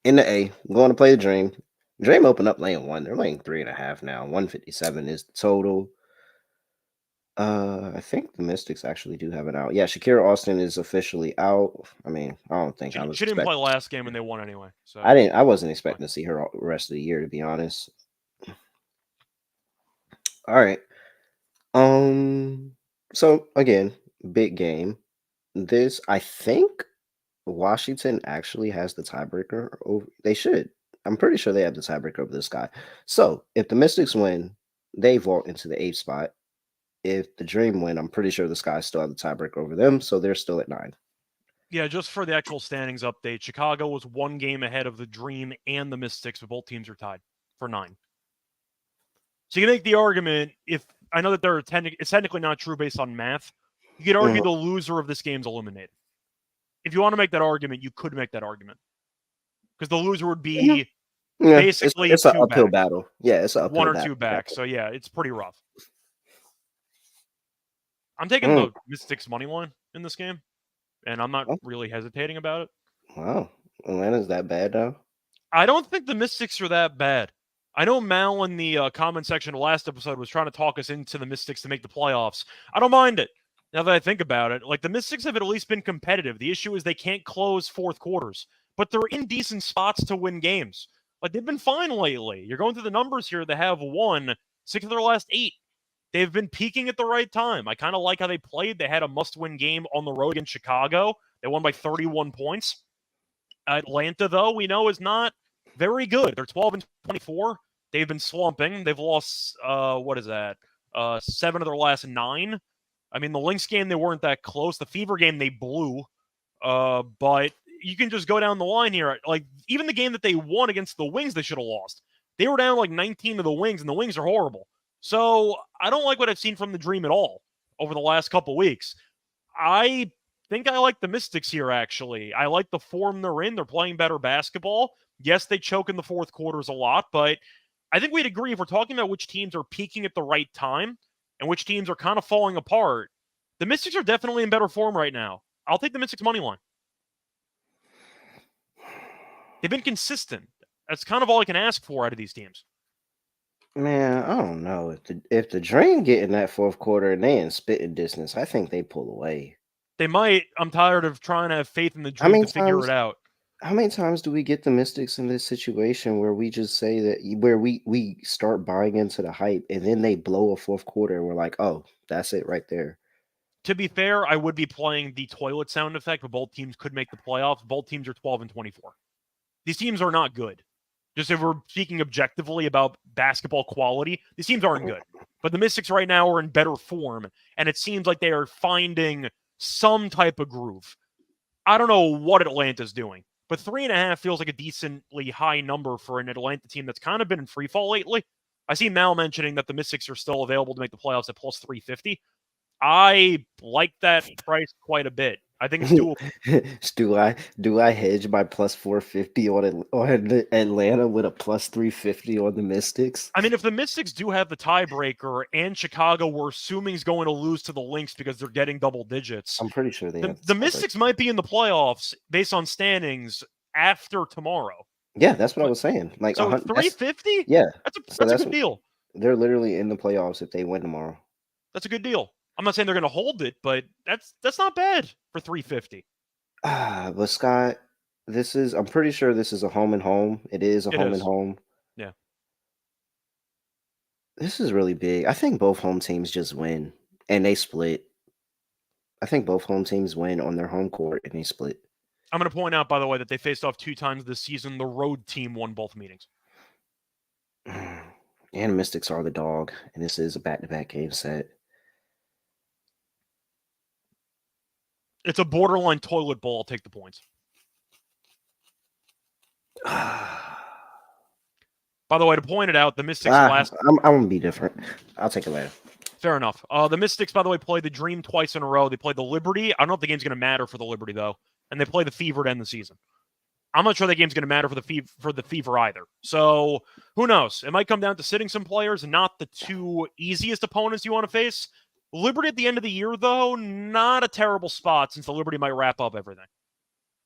In the A. Going to play the Dream. Dream opened up laying 1. They're laying 3.5 now. 157 is the total. I think the Mystics actually do have it out. Yeah, Shakira Austin is officially out. I mean, I don't think she didn't play last game and they won anyway. So I wasn't expecting to see her the rest of the year, to be honest. All right. So again, big game. I think Washington actually has the tiebreaker over. They should. I'm pretty sure they have the tiebreaker over this guy. So if the Mystics win, they vault into the 8th spot. If the Dream win, I'm pretty sure the Sky still have the tiebreaker over them, so they're still at 9. Yeah, just for the actual standings update, Chicago was 1 game ahead of the Dream and the Mystics, but both teams are tied for 9. So you can make the argument, if I know that it's technically not true based on math, you could argue the loser of this game's eliminated. If you want to make that argument, you could make that argument. Because the loser would be basically it's an two uphill back. battle. Yeah, it's an uphill 1 or battle. 2 back. So yeah, it's pretty rough. I'm taking the Mystics money line in this game, and I'm not really hesitating about it. Wow. Atlanta's that bad now? I don't think the Mystics are that bad. I know Mal in the comment section of the last episode was trying to talk us into the Mystics to make the playoffs. I don't mind it. Now that I think about it, like the Mystics have at least been competitive. The issue is they can't close fourth quarters, but they're in decent spots to win games. Like they've been fine lately. You're going through the numbers here. They have won 6 of their last 8. They've been peaking at the right time. I kind of like how they played. They had a must-win game on the road against Chicago. They won by 31 points. Atlanta, though, we know is not very good. They're 12-24. They've been slumping. They've lost, 7 of their last 9. I mean, the Lynx game, they weren't that close. The Fever game, they blew. But you can just go down the line here. Like, even the game that they won against the Wings, they should have lost. They were down like 19 to the Wings, and the Wings are horrible. So I don't like what I've seen from the Dream at all over the last couple weeks. I think I like the Mystics here, actually. I like the form they're in. They're playing better basketball. Yes, they choke in the fourth quarters a lot, but I think we'd agree if we're talking about which teams are peaking at the right time and which teams are kind of falling apart, the Mystics are definitely in better form right now. I'll take the Mystics money line. They've been consistent. That's kind of all I can ask for out of these teams. Man, I don't know. If the Dream get in that fourth quarter and they in spitting distance, I think they pull away. They might. I'm tired of trying to have faith in the Dream to figure it out. How many times do we get the Mystics in this situation where we just say that where we start buying into the hype and then they blow a fourth quarter and we're like, oh, that's it right there. To be fair, I would be playing the toilet sound effect, but both teams could make the playoffs. Both teams are 12-24. These teams are not good. Just if we're speaking objectively about basketball quality, these teams aren't good. But the Mystics right now are in better form, and it seems like they are finding some type of groove. I don't know what Atlanta's doing, but 3.5 feels like a decently high number for an Atlanta team that's kind of been in free fall lately. I see Mal mentioning that the Mystics are still available to make the playoffs at plus 350. I like that price quite a bit. I think it's doable. do I hedge my plus 450 on Atlanta with a plus 350 on the Mystics? I mean, if the Mystics do have the tiebreaker and Chicago, we're assuming is going to lose to the Lynx because they're getting double digits. I'm pretty sure the Mystics might be in the playoffs based on standings after tomorrow. Yeah, that's what I was saying. Like, so 350? Yeah, that's a good deal. They're literally in the playoffs if they win tomorrow. That's a good deal. I'm not saying they're going to hold it, but that's not bad for 350. But Scott, I'm pretty sure this is a home and home. It is a home and home. Yeah. This is really big. I think both home teams just win and they split. I think both home teams win on their home court and they split. I'm going to point out, by the way, that they faced off 2 times this season. The road team won both meetings. And Mystics are the dog, and this is a back-to-back game set. It's a borderline toilet bowl. I'll take the points. By the way, to point it out, the Mystics last... I'm going to be different. I'll take it later. Fair enough. The Mystics, by the way, played the Dream twice in a row. They played the Liberty. I don't know if the game's going to matter for the Liberty, though. And they play the Fever to end the season. I'm not sure that game's going to matter for the Fever either. So, who knows? It might come down to sitting some players and not the 2 easiest opponents you want to face. Liberty at the end of the year, though, not a terrible spot since the Liberty might wrap up everything.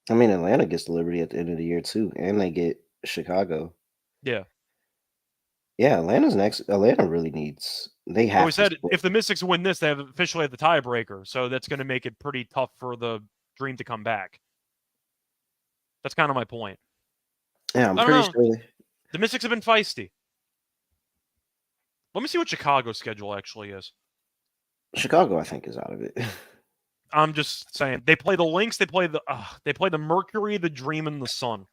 I mean, Atlanta gets the Liberty at the end of the year, too, and they get Chicago. Yeah. Yeah, Atlanta's next. Atlanta really needs... They have we said if the Mystics win this, they have officially had the tiebreaker, so that's going to make it pretty tough for the Dream to come back. That's kind of my point. Yeah, I'm pretty sure. The Mystics have been feisty. Let me see what Chicago's schedule actually is. Chicago, I think, is out of it. I'm just saying. They play the Lynx. They play the Mercury, the Dream, and the Sun.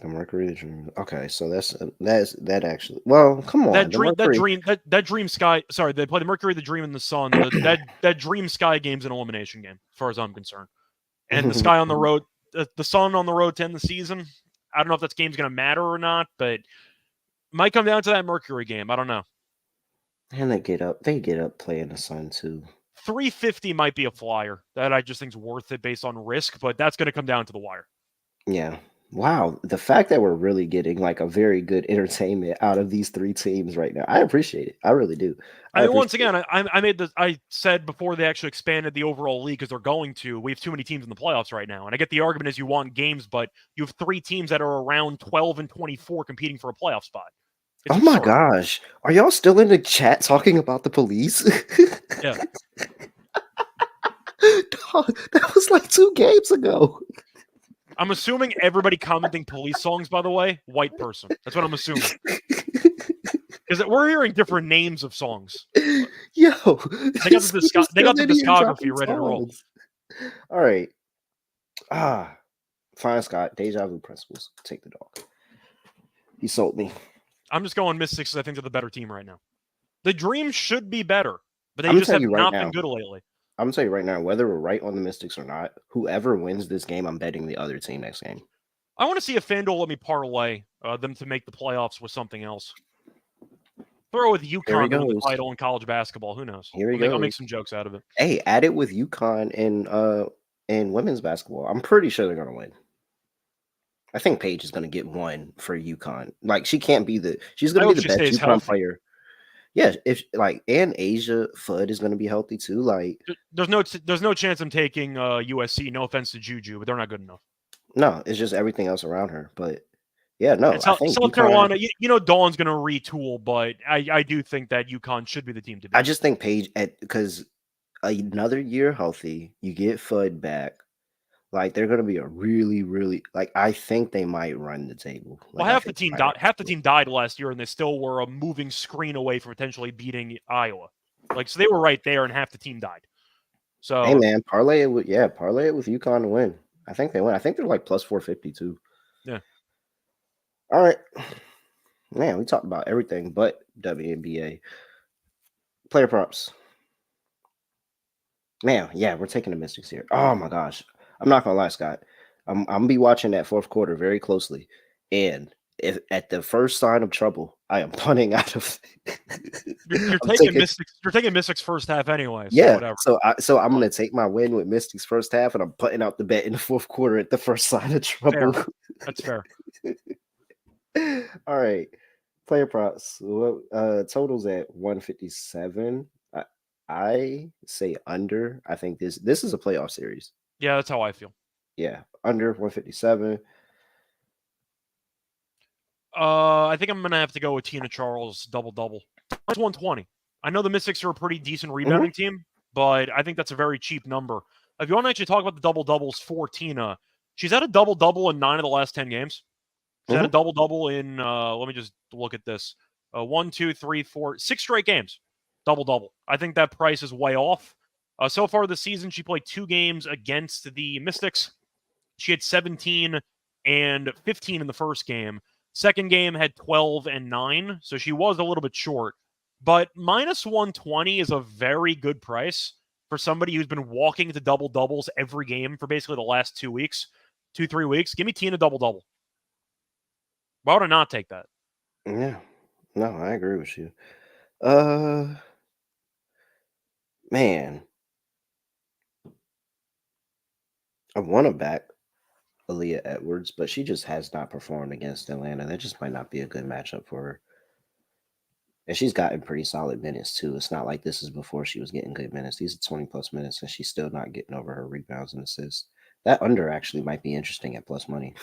The Mercury, the Dream. Okay, so that actually. Well, come on, That the dream, that Mercury. dream, that dream sky. Sorry, they play the Mercury, the Dream, and the Sun. That dream sky game's an elimination game, as far as I'm concerned. And the sky on the road, the Sun on the road to end the season. I don't know if that game's going to matter or not, but might come down to that Mercury game. I don't know. And they get up playing the Sun too. 350 might be a flyer that I just think's worth it based on risk, but that's going to come down to the wire. Yeah. Wow. The fact that we're really getting like a very good entertainment out of these three teams right now, I appreciate it. I really do. I mean, once again, I said before they actually expanded the overall league because they're going to. We have too many teams in the playoffs right now, and I get the argument is you want games, but you have three teams that are around 12 and 24 competing for a playoff spot. It's Oh my absurd. gosh. Are y'all still in the chat talking about the police? Yeah. Dog, that was like 2 games ago. I'm assuming everybody commenting police songs, by the way, white person. That's what I'm assuming. Because we're hearing different names of songs. Yo, They got the discography ready to roll. All right. Fine, Scott. Deja vu principles. Take the dog. He sold me. I'm just going Mystics because I think they're the better team right now. The Dream should be better, but they I'm just have telling you right not now. been good lately. I'm gonna tell you right now, whether we're right on the Mystics or not, whoever wins this game, I'm betting the other team next game. I want to see if FanDuel let me parlay them to make the playoffs with something else. Throw with UConn to win the title in college basketball. Who knows? I'll make some jokes out of it. Hey, add it with UConn in women's basketball. I'm pretty sure they're gonna win. I think Paige is gonna get one for UConn. Like she's gonna be the best UConn player. Yeah, and Asia Fudd is gonna be healthy too. Like there's no chance I'm taking USC. No offense to Juju, but they're not good enough. No, it's just everything else around her. But yeah, no, I think South Carolina. Dawn's gonna retool, but I do think that UConn should be the team to beat. I just think Paige because another year healthy, you get Fudd back. Like they're going to be a really, really I think they might run the table. Well, half the team died last year, and they still were a moving screen away from potentially beating Iowa. So they were right there, and half the team died. So hey man, parlay it with UConn to win. I think they win. I think they're like plus 450 too. Yeah. All right, man. We talked about everything but WNBA player props. Man, yeah, we're taking the Mystics here. Oh my gosh. I'm not gonna lie, Scott. I'm gonna be watching that fourth quarter very closely, and if at the first sign of trouble, I am punting out of. You're taking Mystics. You're taking Mystics first half anyway. So yeah. whatever. So I'm gonna take my win with Mystics first half, and I'm putting out the bet in the fourth quarter at the first sign of trouble. Fair. That's fair. All right, player props. Totals at 157. I say under. I think this is a playoff series. Yeah, that's how I feel. Yeah, under 157. I think I'm gonna have to go with Tina Charles double-double. That's 120. I know the Mystics are a pretty decent rebounding team, but I think that's a very cheap number. If you want to actually talk about the double-doubles for Tina, she's had a double-double in 9 of the last 10 games. She's had a double-double in, let me just look at this. 1, 2, 3, 4, 6 straight games. Double-double. I think that price is way off. So far this season, she played 2 games against the Mystics. She had 17 and 15 in the first game. Second game had 12 and 9, so she was a little bit short. But minus 120 is a very good price for somebody who's been walking into double-doubles every game for basically the last 2 weeks, 2-3 weeks. Give me Tina double-double. Why would I not take that? Yeah. No, I agree with you. Man. I want to back Aaliyah Edwards, but she just has not performed against Atlanta. That just might not be a good matchup for her. And she's gotten pretty solid minutes, too. It's not like this is before she was getting good minutes. These are 20-plus minutes, and she's still not getting over her rebounds and assists. That under actually might be interesting at plus money.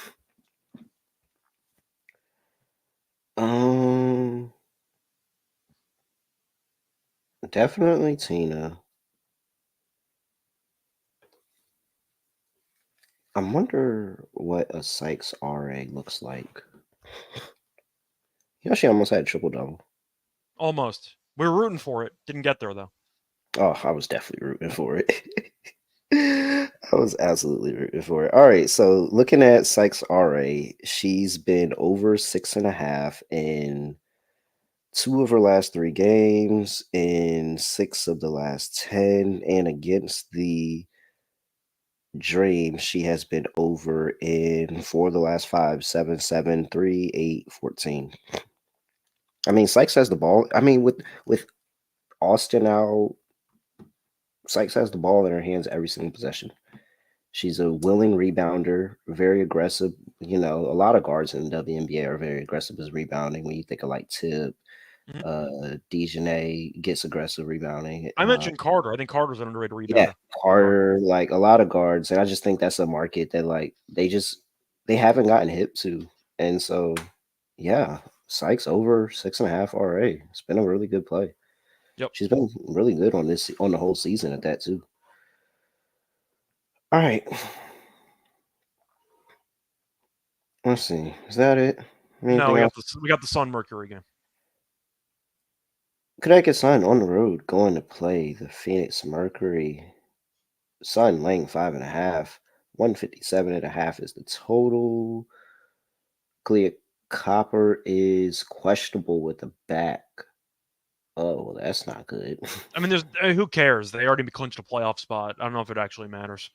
Definitely Tina. I wonder what a Sykes RA looks like. She almost had a triple-double. Almost. We were rooting for it. Didn't get there, though. Oh, I was definitely rooting for it. I was absolutely rooting for it. All right, so looking at Sykes RA, she's been over 6.5 in 2 of her last 3 games, in 6 of the last 10, and against the Dream, she has been over in 4 of the last 5, 7, 7, 3, 8, 14. I mean, Sykes has the ball. I mean, with Austin out, Sykes has the ball in her hands every single possession. She's a willing rebounder, very aggressive. You know, a lot of guards in the WNBA are very aggressive as rebounding. When you think of like Tip, Dejanay gets aggressive rebounding. I mentioned Carter. I think Carter's an underrated Yeah, rebounder. Carter, like a lot of guards, and I just think that's a market that like they haven't gotten hip to, and so yeah, Sykes over 6.5 RA. It's been a really good play. Yep. She's been really good on the whole season at that too. All right. Let's see. Is that it? No, Anything else? we got the Sun Mercury game. Connecticut Sun on the road going to play the Phoenix Mercury. Sun laying 5.5. 157.5 is the total. Clea Copper is questionable with a back. Oh, well, that's not good. I mean, there's who cares? They already clinched a playoff spot. I don't know if it actually matters.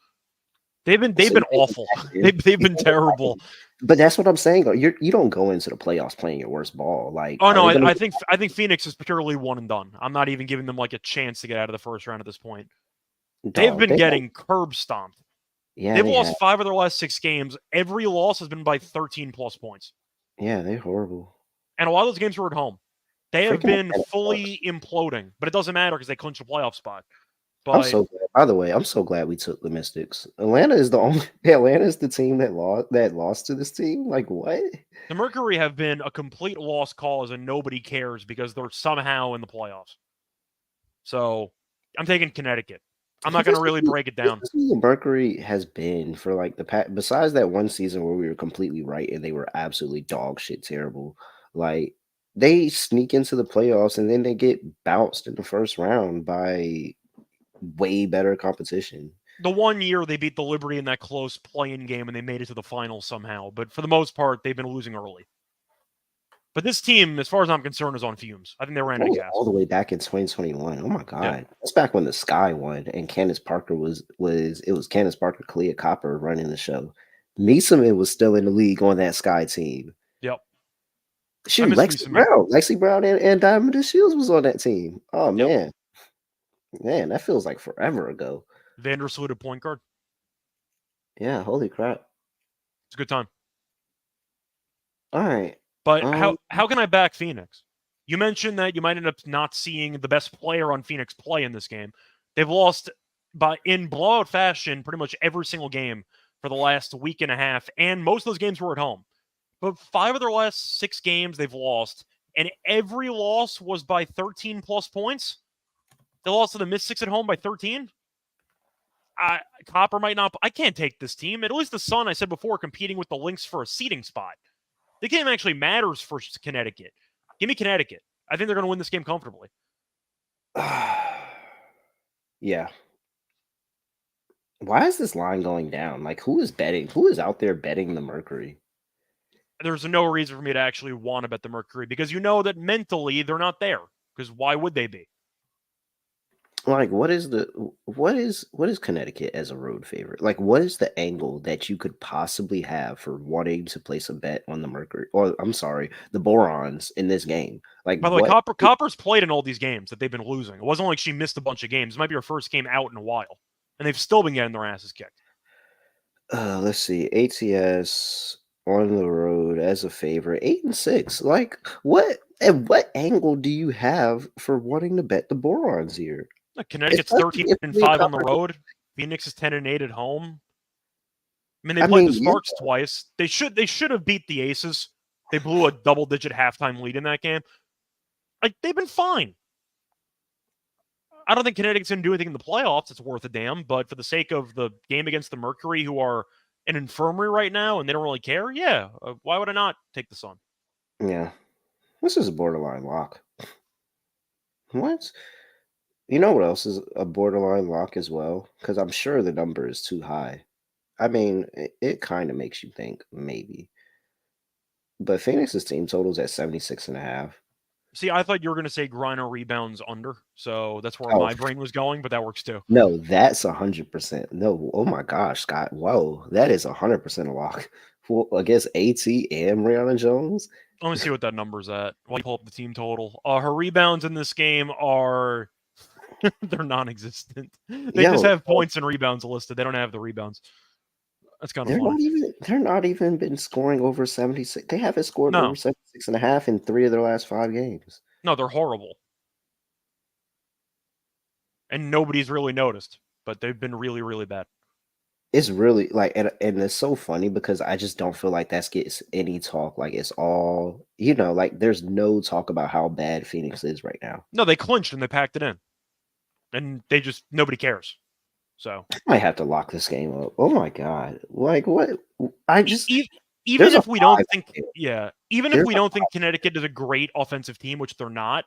They've been awful. They've been terrible. But that's what I'm saying. You don't go into the playoffs playing your worst ball. Like, oh no, I think Phoenix is purely one and done. I'm not even giving them like a chance to get out of the first round at this point. They've been getting curb stomped. Yeah, they've lost 5 of their last 6 games. Every loss has been by 13 plus points. Yeah, they're horrible. And a lot of those games were at home. They have been fully imploding, but it doesn't matter because they clinched a playoff spot. But I'm so glad. By the way, I'm so glad we took the Mystics. Atlanta is the team that lost to this team. Like what? The Mercury have been a complete lost cause, and nobody cares because they're somehow in the playoffs. So I'm taking Connecticut. I'm not going to really break it down. The Mercury has been for like besides that one season where we were completely right and they were absolutely dog shit terrible. Like they sneak into the playoffs and then they get bounced in the first round by way better competition. The one year they beat the Liberty in that close play-in game and they made it to the finals somehow, but for the most part, they've been losing early. But this team, as far as I'm concerned, is on fumes. I think they ran out of gas. All the way back in 2021. Oh my god, yeah. That's back when the Sky won and Candace Parker was Candace Parker, Clea Copper running the show. Meeseman was still in the league on that Sky team. Yep. Shoot, Lexi Brown and Diamond Shields was on that team. Oh man. Man, that feels like forever ago. Vandersloot at point guard. Yeah, holy crap. It's a good time. All right. But how can I back Phoenix? You mentioned that you might end up not seeing the best player on Phoenix play in this game. They've lost in blowout fashion pretty much every single game for the last week and a half, and most of those games were at home. But 5 of their last 6 games they've lost, and every loss was by 13 plus points. They lost to the Mystics at home by 13. Copper might not. I can't take this team. At least the Sun, I said before, competing with the Lynx for a seeding spot. The game actually matters for Connecticut. Give me Connecticut. I think they're going to win this game comfortably. Yeah. Why is this line going down? Like, who is betting? Who is out there betting the Mercury? There's no reason for me to actually want to bet the Mercury because you know that mentally they're not there. Because why would they be? Like, what is Connecticut as a road favorite? Like, what is the angle that you could possibly have for wanting to place a bet on the Mercury, or I'm sorry, the Borons in this game? Like, by the way, Copper's played in all these games that they've been losing. It wasn't like she missed a bunch of games. It might be her first game out in a while, and they've still been getting their asses kicked. Let's see, ATS on the road as a favorite, 8-6. Like, what? At what angle do you have for wanting to bet the Borons here? Connecticut's 13-5 on the road. Phoenix is 10-8 at home. I mean, they played the Sparks twice. They should have beat the Aces. They blew a double-digit halftime lead in that game. Like, they've been fine. I don't think Connecticut's going to do anything in the playoffs. It's worth a damn. But for the sake of the game against the Mercury, who are an infirmary right now and they don't really care, yeah, why would I not take the Sun? Yeah. This is a borderline lock. What? You know what else is a borderline lock as well? Because I'm sure the number is too high. I mean, it kind of makes you think maybe. But Phoenix's team totals at 76.5. See, I thought you were going to say Griner rebounds under, so that's where Oh, my brain was going, but that works too. no, that's 100%. No, oh my gosh, Scott. Whoa, that is 100% a lock. Against AT and Brianna Jones. Let me see what that number's at. While you pull up the team total. Her rebounds in this game are they're non-existent. They just have points and rebounds listed. They don't have the rebounds. That's kind of funny. They're not even been scoring over 76. They haven't scored No. over 76.5 in 3 of their last 5 games. No, they're horrible. And nobody's really noticed, but they've been really, really bad. It's really like, and it's so funny because I just don't feel like that gets any talk. Like it's all, like there's no talk about how bad Phoenix is right now. No, they clinched and they packed it in. And nobody cares. So I might have to lock this game up. Oh my God. Like what? I just, even if we don't think, even if There's we don't think Connecticut is a great offensive team, which they're not,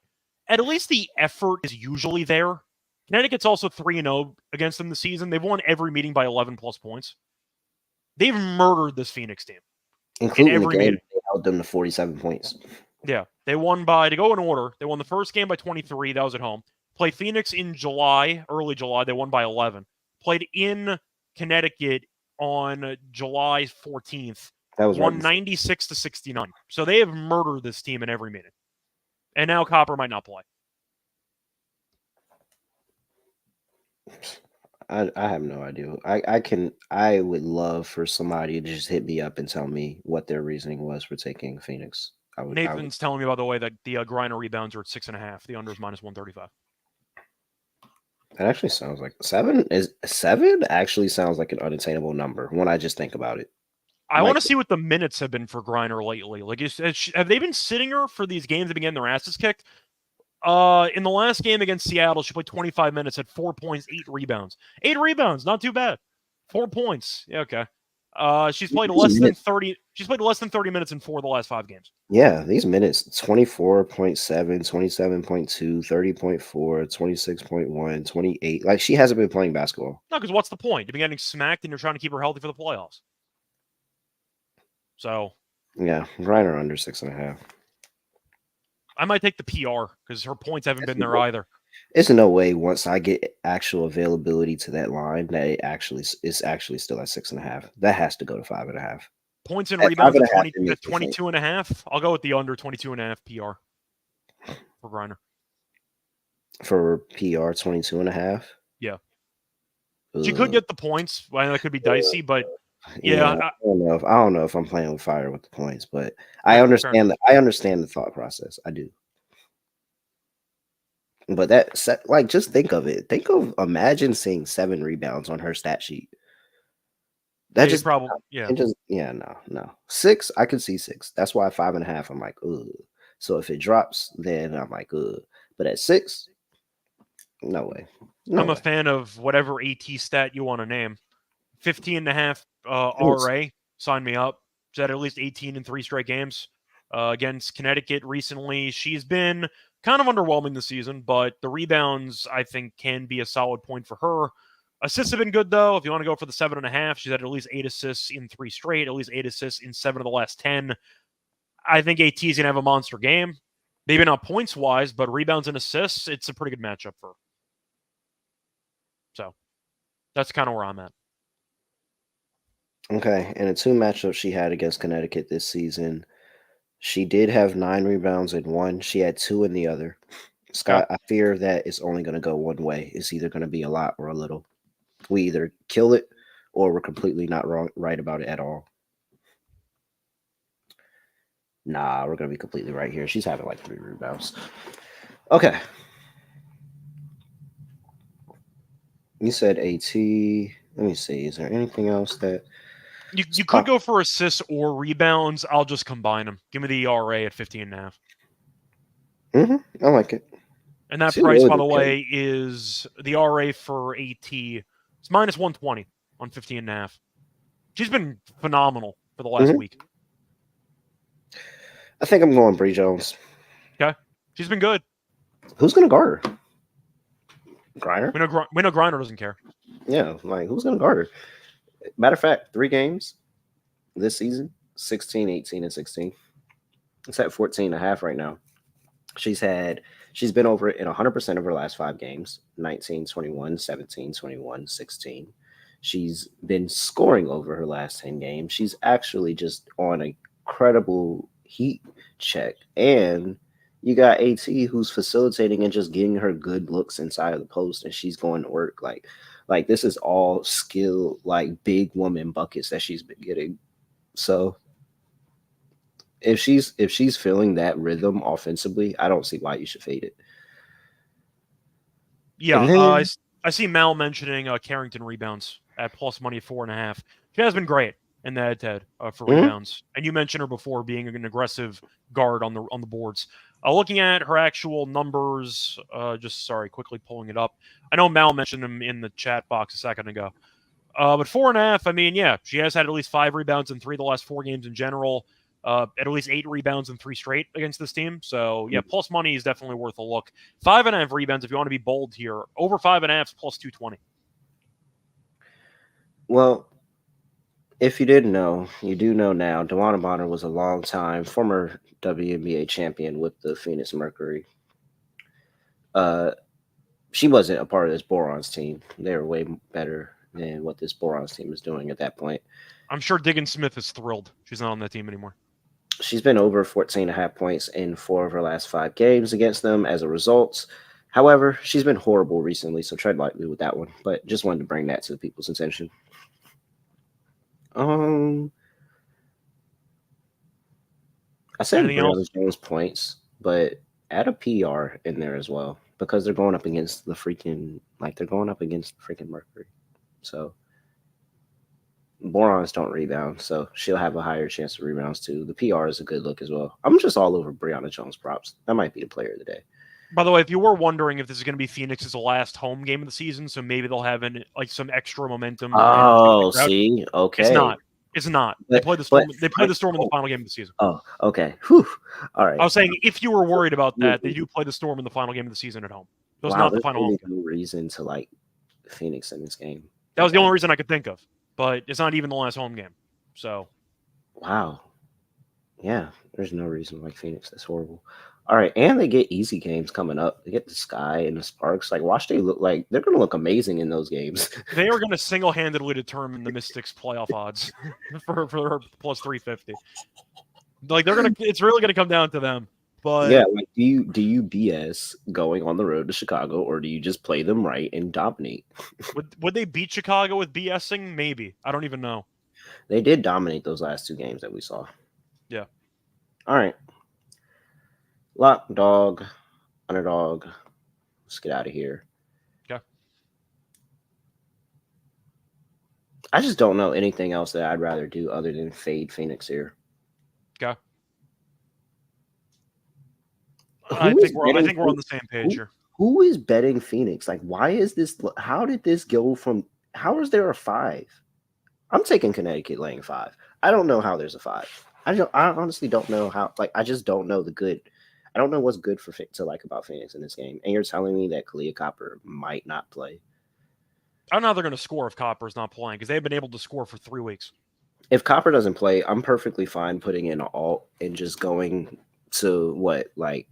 at least the effort is usually there. Connecticut's also 3-0 against them this season. They've won every meeting by 11 plus points. They've murdered this Phoenix team. including the game, they held them to 47 points. Yeah, they won to go in order, they won the first game by 23. That was at home. Played Phoenix in July, early July. They won by 11. Played in Connecticut on July 14th. That was won 96-69. So they have murdered this team in every meeting. And now Copper might not play. I have no idea. I would love for somebody to just hit me up and tell me what their reasoning was for taking Phoenix. Nathan's telling me, by the way, that the Griner rebounds are at 6.5. The under is -135. That actually sounds like 7 actually sounds like an unattainable number when I just think about it. I want to see what the minutes have been for Griner lately. Like, have they been sitting her for these games that been getting their asses kicked? In the last game against Seattle, she played 25 minutes, had 4 points, 8 rebounds. 8 rebounds, not too bad. 4 points. Yeah, okay. She's played less than 30. She's played less than 30 minutes in 4 of the last 5 games. Yeah, these minutes: 24.7, 27.2, 30.4, 26.1, 28. Like she hasn't been playing basketball. No, because what's the point? You've been getting smacked, and you're trying to keep her healthy for the playoffs. So yeah, Griner under 6.5. I might take the PR because her points haven't been there either. There's no way once I get actual availability to that line that it's actually still at 6.5. That has to go to 5.5. Points and rebounds at 22.5. I'll go with the under 22.5 PR for Griner. For PR 22.5. Yeah, she could get the points. Well, that could be dicey, but yeah, I don't know if I'm playing with fire with the points, but I understand the thought process. I do. But just think of it. Imagine seeing 7 rebounds on her stat sheet. That just probably, no. 6, I can see 6. That's why 5.5, I'm like, ugh. So if it drops, then I'm like, ugh. But at 6, no way. I'm a fan of whatever AT stat you want to name. 15.5 RA, sign me up. She's had at least 18 in 3 straight games against Connecticut recently. She's been kind of underwhelming this season, but the rebounds, I think, can be a solid point for her. Assists have been good, though. If you want to go for the 7.5, she's had at least 8 assists in 3 straight, at least 8 assists in 7 of the last 10. I think AT is going to have a monster game. Maybe not points-wise, but rebounds and assists, it's a pretty good matchup for her. So that's kind of where I'm at. Okay, in the 2 matchups she had against Connecticut this season, she did have 9 rebounds in one. She had 2 in the other. Scott, I fear that it's only going to go one way. It's either going to be a lot or a little. We either kill it or we're completely not right about it at all. Nah, we're going to be completely right here. She's having like 3 rebounds. Okay. You said AT. Let me see. Is there anything else that... You could go for assists or rebounds. I'll just combine them. Give me the ERA at 15.5. I like it. And that price, by the way, is the RA for AT. It's -120 on 15.5. She's been phenomenal for the last week. I think I'm going Bree Jones. Okay. She's been good. Who's going to guard her? Griner? We know Griner doesn't care. Yeah, like who's gonna guard her? Matter of fact, 3 games this season, 16, 18, and 16. It's at 14 and a half right now. She's been over it in 100% of her last 5 games, 19, 21, 17, 21, 16. She's been scoring over her last 10 games. She's actually just on a credible heat check. And you got AT who's facilitating and just getting her good looks inside of the post, and she's going to work. Like this is all skill, like big woman buckets that she's been getting. So if she's feeling that rhythm offensively, I don't see why you should fade it. Yeah, Then, I see Mal mentioning Carrington rebounds at plus money 4.5. She has been great in the head-to-head for rebounds, and you mentioned her before being an aggressive guard on the boards. Looking at her actual numbers, quickly pulling it up. I know Mal mentioned them in the chat box a second ago. But 4.5, I mean, yeah, she has had at least 5 rebounds in 3 of the last 4 games in general. At least 8 rebounds in 3 straight against this team. So, yeah, plus money is definitely worth a look. 5.5 rebounds, if you want to be bold here. Over 5.5 is plus 220. well, if you didn't know, you do know now. DeWanna Bonner was a long-time former WNBA champion with the Phoenix Mercury. She wasn't a part of this Borons team. They were way better than what this Borons team is doing at that point. I'm sure Diggin Smith is thrilled she's not on that team anymore. She's been over 14.5 points in 4 of her last 5 games against them as a result. However, she's been horrible recently, so tread lightly with that one. But just wanted to bring that to the people's attention. I said Brianna Jones points, but add a PR in there as well because they're going up against the freaking Mercury. So Borons don't rebound, so she'll have a higher chance of rebounds too. The PR is a good look as well. I'm just all over Brianna Jones props. That might be the player of the day. By the way, if you were wondering if this is going to be Phoenix's last home game of the season, so maybe they'll have some extra momentum. Oh, see, okay. It's not. They play the Storm. They play the Storm in the final game of the season. Oh, okay. Whew. All right. I was saying, if you were worried about that, they do play the Storm in the final game of the season at home. It was not the final home game. No reason to like Phoenix in this game. That was the only reason I could think of, but it's not even the last home game. So, wow. Yeah, there's no reason to like Phoenix. That's horrible. All right, and they get easy games coming up. They get the Sky and the Sparks. Like, watch they look like they're going to look amazing in those games. They are going to single-handedly determine the Mystics' playoff odds for plus 350. Like it's really going to come down to them. But yeah, like do you BS going on the road to Chicago, or do you just play them right and dominate? Would they beat Chicago with BSing? Maybe. I don't even know. They did dominate those last 2 games that we saw. Yeah. All right. Lock, dog, underdog. Let's get out of here. Okay. I just don't know anything else that I'd rather do other than fade Phoenix here. Okay. I think we're on the same page here. Who is betting Phoenix? Like, why is this? How did this go from? How is there a 5? I'm taking Connecticut laying 5. I don't know how there's a 5. I honestly don't know how. Like, I just don't know the good. I don't know what's good to like about Phoenix in this game. And you're telling me that Kalia Copper might not play. I don't know how they're going to score if Copper's not playing because they've been able to score for 3 weeks. If Copper doesn't play, I'm perfectly fine putting in an alt and just going to like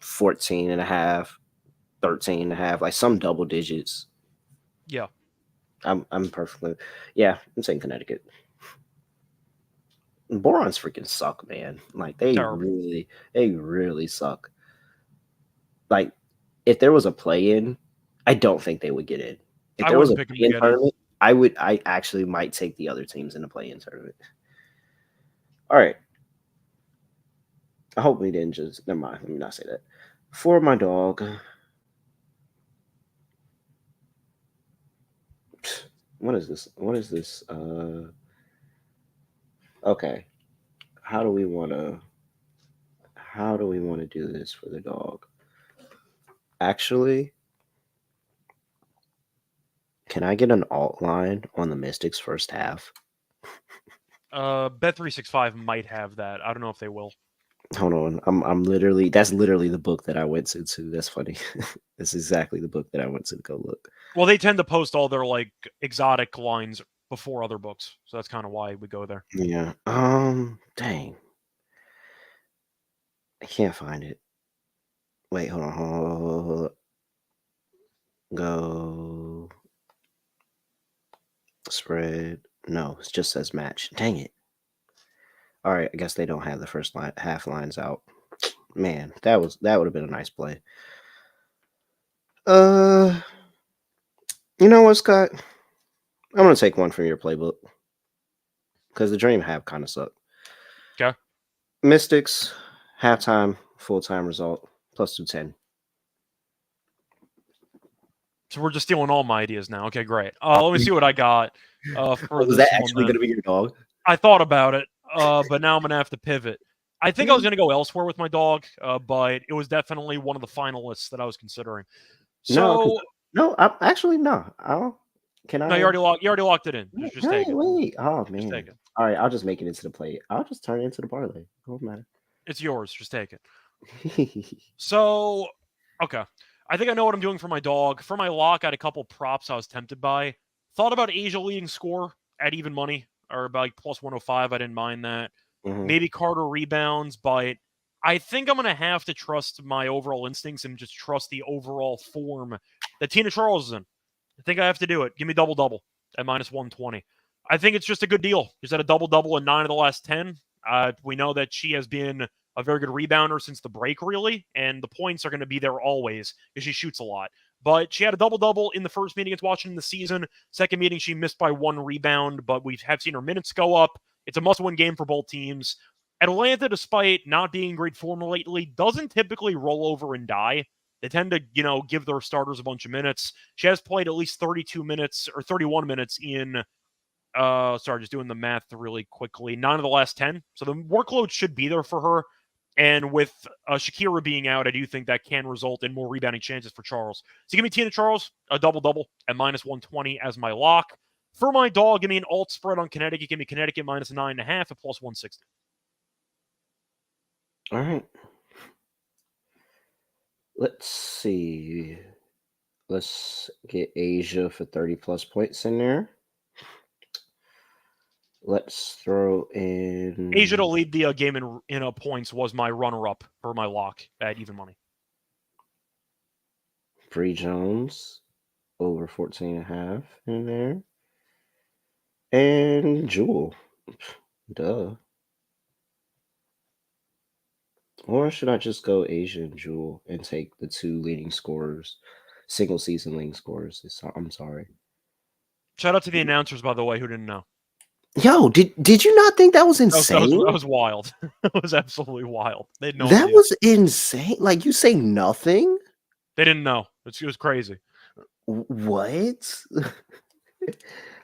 14.5, 13.5, like some double digits. Yeah. I'm perfectly. Yeah, I'm saying Connecticut. Borons freaking suck, man. Like they really suck. Like if there was a play-in, I don't think they would get in. If there was a play-in tournament, I actually might take the other teams in the play-in tournament. All right. I hope we didn't just never mind. Let me not say that. For my dog. What is this? Okay. How do we want to do this for the dog? Actually, can I get an alt line on the Mystics first half? Bet365 might have that. I don't know if they will. Hold on. I'm literally that's literally the book that I went to too. That's funny. That's exactly the book that I went to go look. Well, they tend to post all their like exotic lines before other books, so that's kind of why we go there. Yeah. Dang. I can't find it. Wait, hold on. Hold on. Go spread. No, it just says match. Dang it. All right, I guess they don't have the first line half lines out. Man, that would have been a nice play. You know what, Scott? I'm gonna take one from your playbook because the Dream half kind of sucked. Okay. Mystics halftime full-time result plus 210. So we're just stealing all my ideas now. Okay, great. Let me see what I got for Was this that one. actually going to be your dog? I thought about it, but now I'm gonna have to pivot. I think I was gonna go elsewhere with my dog, but it was definitely one of the finalists that I was considering. So No, I'm actually no. Can I? no, you already locked it in. Just take it. Wait. Oh Just man. take it. All right, I'll just make it into the play. I'll just turn it into the parlay. Don't matter. It's yours. Just take it. So, okay. I think I know what I'm doing for my dog. For my lock, I had a couple props I was tempted by. Thought about Asia leading score at even money or about like plus 105. I didn't mind that. Mhm. Maybe Carter rebounds, but I think I'm going to have to trust my overall instincts and just trust the overall form that Tina Charles is in. I think I have to do it. Give me double-double at minus 120. I think it's just a good deal. She's had a double-double in 9 of the last 10. We know that she has been a very good rebounder since the break, really, and the points are going to be there always because she shoots a lot. But she had a double-double in the first meeting against Washington this season. Second meeting, she missed by 1 rebound, but we have seen her minutes go up. It's a must-win game for both teams. Atlanta, despite not being in great form lately, doesn't typically roll over and die. They tend to, give their starters a bunch of minutes. She has played at least 32 minutes or 31 minutes in just doing the math really quickly. 9 of the last 10. So the workload should be there for her. And with Shakira being out, I do think that can result in more rebounding chances for Charles. So give me Tina Charles, a double-double at minus 120 as my lock. For my dog, give me an alt spread on Connecticut. Give me Connecticut minus 9.5 at plus 160. All right. Let's see. Let's get Asia for 30 plus points in there. Let's throw in Asia to lead the game in points was my runner-up for my lock at even money. Bree Jones over 14.5 in there. And Jewel. Duh. Or should I just go Asia and Jewel and take the 2 leading scorers, single season leading scorers? I'm sorry. Shout out to the announcers, by the way, who didn't know. Yo, did you not think that was insane? That was wild. It was absolutely wild. They had no That idea. was insane. Like, you say nothing? They didn't know. It was crazy. What?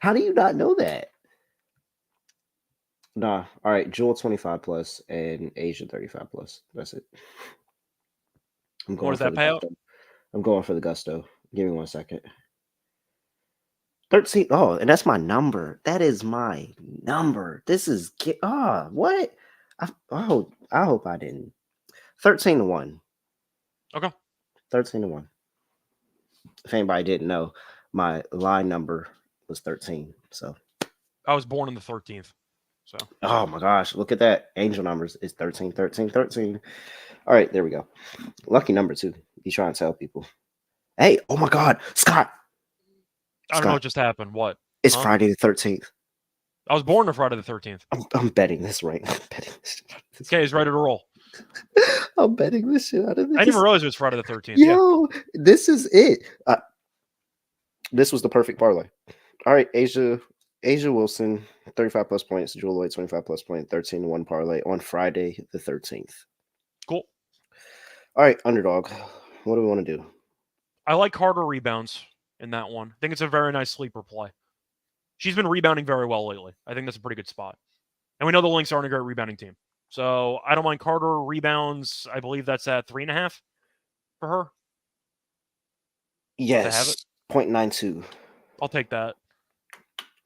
How do you not know that? Nah. All right. Jewel 25 plus and Asia 35 plus. That's it. What does that pay out? I'm going for the gusto. Give me 1 second. 13. Oh, and that's my number. That is my number. This is what? I hope I didn't. 13-1. Okay. 13-1. If anybody didn't know, my line number was 13. So I was born on the 13th. So oh my gosh, look at that. Angel numbers is 13, 13, 13. All right, there we go. Lucky number too. You trying to tell people. Hey, oh my God, Scott. I don't know what just happened. What? It's Friday the 13th. I was born on Friday the 13th. I'm betting this right now. Okay, he's ready to roll. I'm betting this shit out of this. I didn't even realize it was Friday the 13th. Yo, this is it. This was the perfect parlay. All right, Asia Wilson, 35 plus points. Jewel Lloyd, 25 plus point, 13-1 parlay on Friday the 13th. Cool. All right, underdog. What do we want to do? I like Carter rebounds in that one. I think it's a very nice sleeper play. She's been rebounding very well lately. I think that's a pretty good spot. And we know the Lynx aren't a great rebounding team. So I don't mind Carter rebounds. I believe that's at 3.5 for her. Yes, 0.92. I'll take that.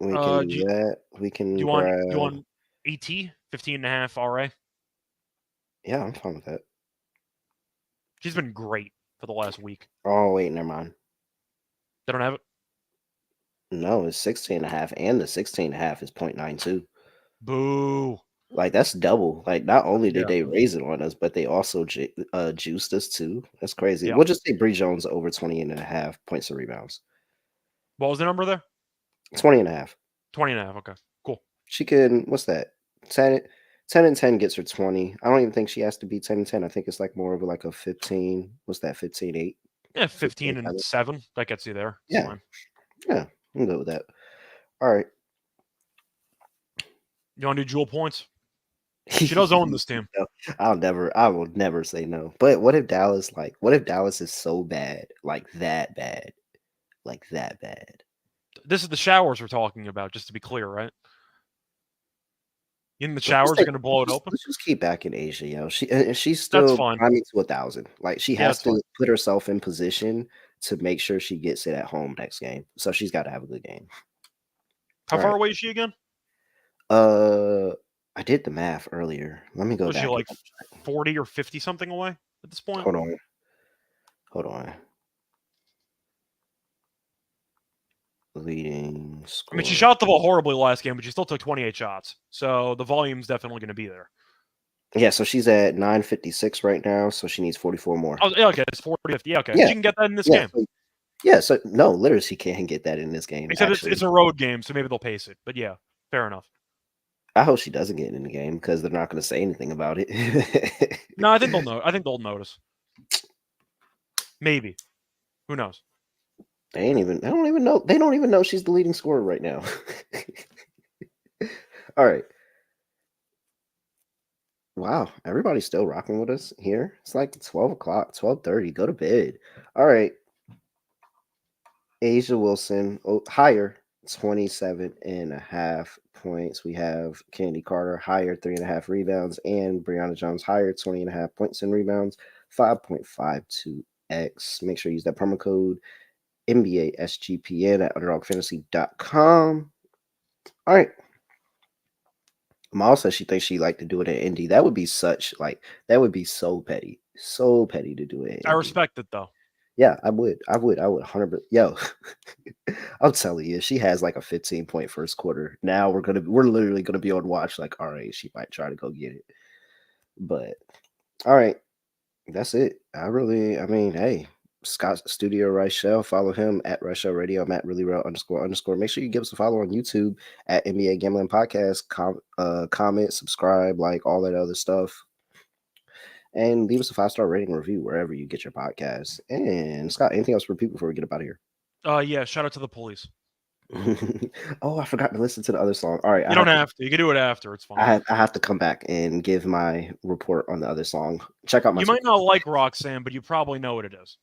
We can do that. We can. Do you want AT 15.5 RA? Yeah, I'm fine with that. She's been great for the last week. Oh, wait, never mind. They don't have it? No, it's 16.5, and the 16.5 is 0.92. Boo. Like, that's double. Like, not only did Yeah. they raise it on us, but they also juiced us too. That's crazy. Yeah. We'll just say Bree Jones over 20.5 points and rebounds. What was the number there? 20.5. 20.5. Okay. Cool. She can, what's that? 10 and 10 gets her 20. I don't even think she has to be 10 and 10. I think it's like more of like a 15. What's that? 15-8. Yeah, 15 and 7. That gets you there. It's Yeah. fine. Yeah, I'm good with that. All right. You want to do Jewel points? She does own this team. No, I will never say no. But what if Dallas is so bad, like that bad, like that bad? This is the showers we're talking about, just to be clear, right? In the Let's showers, just you're take- going to blow it let's- open? Let's just keep back in Asia, she's That's still fine. climbing to 1,000. Like she Yeah, has that's to fine. put herself in position to make sure she gets it at home next game. So she's got to have a good game. How All far right. away is she again? I did the math earlier. Let me go Was back. she and like check. 40 or 50 something away at this point? Hold on. Leading score. I mean, she shot the ball horribly last game, but she still took 28 shots. So the volume's definitely going to be there. Yeah, so she's at 956 right now, so she needs 44 more. Oh, yeah, okay. It's 40, 50. Yeah, okay. Yeah. She can get that in this Yeah, game. so no, literally, she can't get that in this game. Except Actually, it's a road game, so maybe they'll pace it. But yeah, fair enough. I hope she doesn't get in the game because they're not going to say anything about it. No, I think they'll know. I think they'll notice. Maybe. Who knows? They don't even know. They don't even know she's the leading scorer right now. All right. Wow, everybody's still rocking with us here. It's like 12 o'clock, 12:30. Go to bed. All right. Asia Wilson, higher, 27.5 points. We have Candy Carter, higher, 3.5 rebounds, and Brianna Jones, higher, 20.5 points and rebounds, 5.52x. Make sure you use that promo code NBA SGPN at underdogfantasy.com. All right. Mal says she thinks she like to do it in Indy. That would be so petty. So petty to do it. I respect it, though. Yeah, I would 100%. Yo, I'm telling you, she has like a 15-point first quarter. Now we're literally gonna be on watch. Like, all right, she might try to go get it. But all right, that's it. Hey, Scott Studio Reichel. Follow him at Reichel Radio. I'm at __. Make sure you give us a follow on YouTube at NBA Gambling Podcast. Comment, subscribe, like all that other stuff. And leave us a 5-star rating review wherever you get your podcasts. And Scott, anything else for people before we get up out of here? Yeah, shout out to the police. Oh, I forgot to listen to the other song. All right. You don't have to. You can do it after. It's fine. I have to come back and give my report on the other song. Check out my. You might not like Roxanne, but you probably know what it is.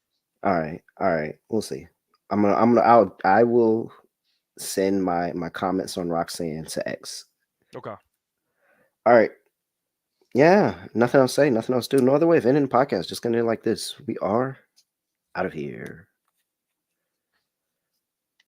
All right. We'll see. I will send my comments on Roxanne to X. Okay. All right. Yeah, nothing else to say, nothing else to do. No other way of ending the podcast. Just gonna end it like this. We are out of here.